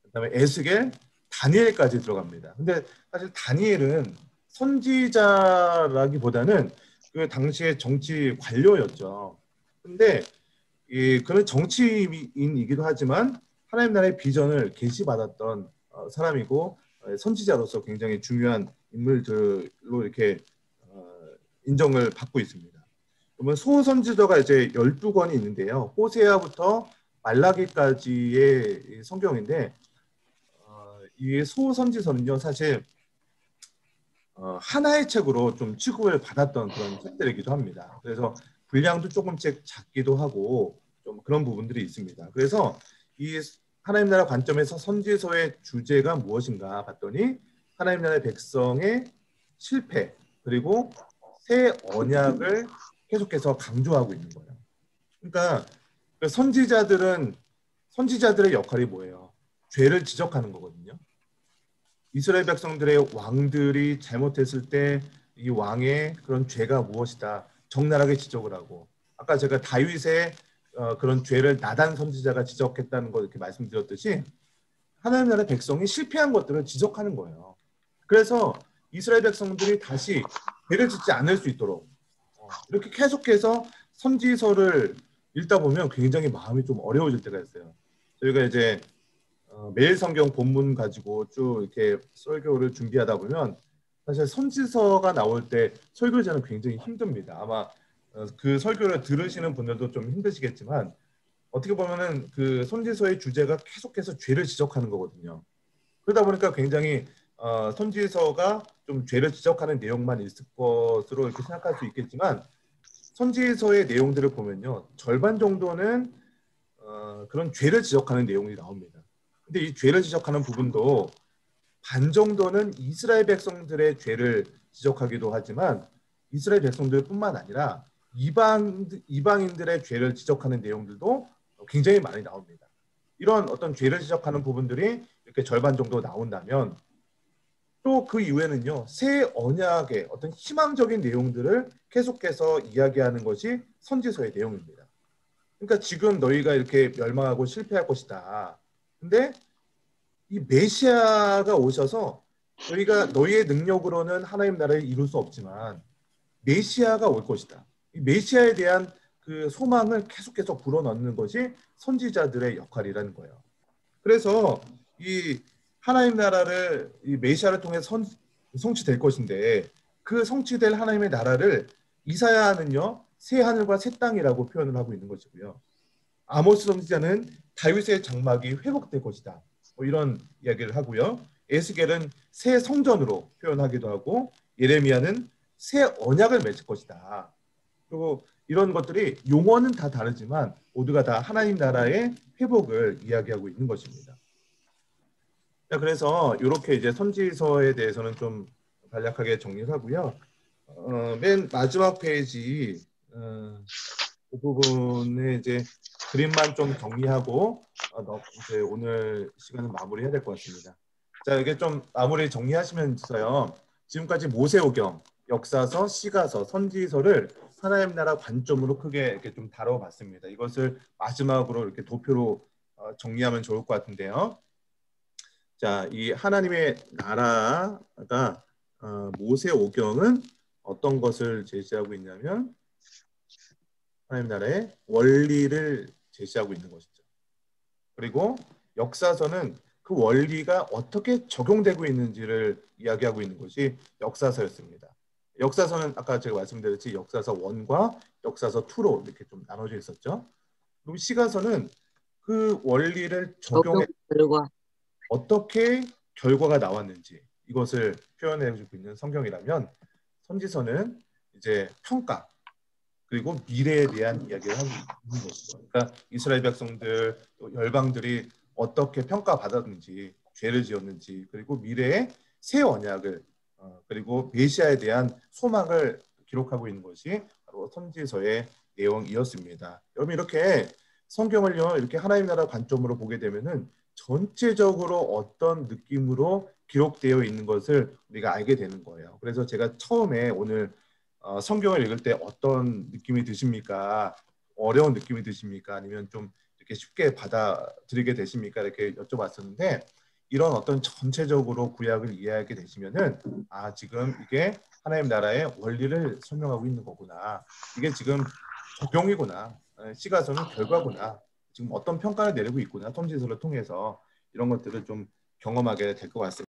그다음에 에스겔, 다니엘까지 들어갑니다. 근데 사실 다니엘은 선지자라기보다는 그 당시의 정치 관료였죠. 근데 그런 정치인이기도 하지만 하나님 나라의 비전을 계시받았던 사람이고 선지자로서 굉장히 중요한 인물들로 이렇게 인정을 받고 있습니다. 그러면 소선지서가 이제 12권이 있는데요. 호세아부터 말라기까지의 성경인데 이 소선지서는요, 사실 하나의 책으로 좀 취급을 받았던 그런 책들이기도 합니다. 그래서 분량도 조금씩 작기도 하고 좀 그런 부분들이 있습니다. 그래서 이 하나님 나라 관점에서 선지서의 주제가 무엇인가 봤더니 하나님 나라의 백성의 실패 그리고 새 언약을 계속해서 강조하고 있는 거예요. 그러니까 선지자들의 역할이 뭐예요? 죄를 지적하는 거거든요. 이스라엘 백성들의 왕들이 잘못했을 때 이 왕의 그런 죄가 무엇이다 적나라하게 지적을 하고, 아까 제가 다윗의 그런 죄를 나단 선지자가 지적했다는 거 이렇게 말씀드렸듯이 하나님 나라 백성이 실패한 것들을 지적하는 거예요. 그래서 이스라엘 백성들이 다시 죄를 짓지 않을 수 있도록 이렇게 계속해서 선지서를 읽다 보면 굉장히 마음이 좀 어려워질 때가 있어요. 저희가 이제 매일 성경 본문 가지고 쭉 이렇게 설교를 준비하다 보면 사실 선지서가 나올 때 설교자는 굉장히 힘듭니다. 아마 그 설교를 들으시는 분들도 좀 힘드시겠지만 어떻게 보면은 그 선지서의 주제가 계속해서 죄를 지적하는 거거든요. 그러다 보니까 굉장히 선지서가 좀 죄를 지적하는 내용만 있을 것으로 이렇게 생각할 수 있겠지만 선지서의 내용들을 보면요, 절반 정도는 그런 죄를 지적하는 내용이 나옵니다. 근데 이 죄를 지적하는 부분도 반 정도는 이스라엘 백성들의 죄를 지적하기도 하지만 이스라엘 백성들뿐만 아니라 이방인들의 죄를 지적하는 내용들도 굉장히 많이 나옵니다. 이런 어떤 죄를 지적하는 부분들이 이렇게 절반 정도 나온다면 또 그 이후에는요, 새 언약의 어떤 희망적인 내용들을 계속해서 이야기하는 것이 선지서의 내용입니다. 그러니까 지금 너희가 이렇게 멸망하고 실패할 것이다. 근데 이 메시아가 오셔서 너희의 능력으로는 하나님 나라를 이룰 수 없지만 메시아가 올 것이다. 이 메시아에 대한 그 소망을 계속해서 불어넣는 것이 선지자들의 역할이라는 거예요. 그래서 이 하나님 나라를 이 메시아를 통해 성취될 것인데 그 성취될 하나님의 나라를 이사야는요, 새 하늘과 새 땅이라고 표현을 하고 있는 것이고요. 아모스 선지자는 다윗의 장막이 회복될 것이다. 뭐 이런 이야기를 하고요. 에스겔은 새 성전으로 표현하기도 하고 예레미야는 새 언약을 맺을 것이다. 그리고 이런 것들이 용어는 다 다르지만 모두가 다 하나님 나라의 회복을 이야기하고 있는 것입니다. 자, 그래서 이렇게 이제 선지서에 대해서는 좀 간략하게 정리를 하고요. 맨 마지막 페이지 그 부분에 이제 그림만 좀 정리하고 이제 오늘 시간은 마무리해야 될 것 같습니다. 자, 이게 좀 마무리 정리하시면서요. 지금까지 모세오경, 역사서, 시가서, 선지서를 하나님 나라 관점으로 크게 이렇게 좀 다뤄봤습니다. 이것을 마지막으로 이렇게 도표로 정리하면 좋을 것 같은데요. 자, 이 하나님의 나라가 모세오경은 어떤 것을 제시하고 있냐면 하나님 나라의 원리를 제시하고 있는 것이죠. 그리고 역사서는 그 원리가 어떻게 적용되고 있는지를 이야기하고 있는 것이 역사서였습니다. 역사서는 아까 제가 말씀드렸듯이 역사서 1과 역사서 2로 이렇게 좀 나눠져 있었죠. 그리고 시가서는 그 원리를 적용해 어떻게 결과가 나왔는지 이것을 표현해주고 있는 성경이라면 선지서는 이제 평가 그리고 미래에 대한 이야기를 하고 있는 것이죠. 그러니까 이스라엘 백성들, 또 열방들이 어떻게 평가받았는지, 죄를 지었는지, 그리고 미래에 새 언약을 그리고 메시아에 대한 소망을 기록하고 있는 것이 바로 선지서의 내용이었습니다. 여러분 이렇게 성경을요 이렇게 하나님 나라 관점으로 보게 되면은 전체적으로 어떤 느낌으로 기록되어 있는 것을 우리가 알게 되는 거예요. 그래서 제가 처음에 오늘 성경을 읽을 때 어떤 느낌이 드십니까? 어려운 느낌이 드십니까? 아니면 좀 이렇게 쉽게 받아들이게 되십니까? 이렇게 여쭤봤었는데 이런 어떤 전체적으로 구약을 이해하게 되시면은 지금 이게 하나님 나라의 원리를 설명하고 있는 거구나. 이게 지금 적용이구나. 시가서는 결과구나. 지금 어떤 평가를 내리고 있구나. 선지서를 통해서 이런 것들을 좀 경험하게 될 것 같습니다.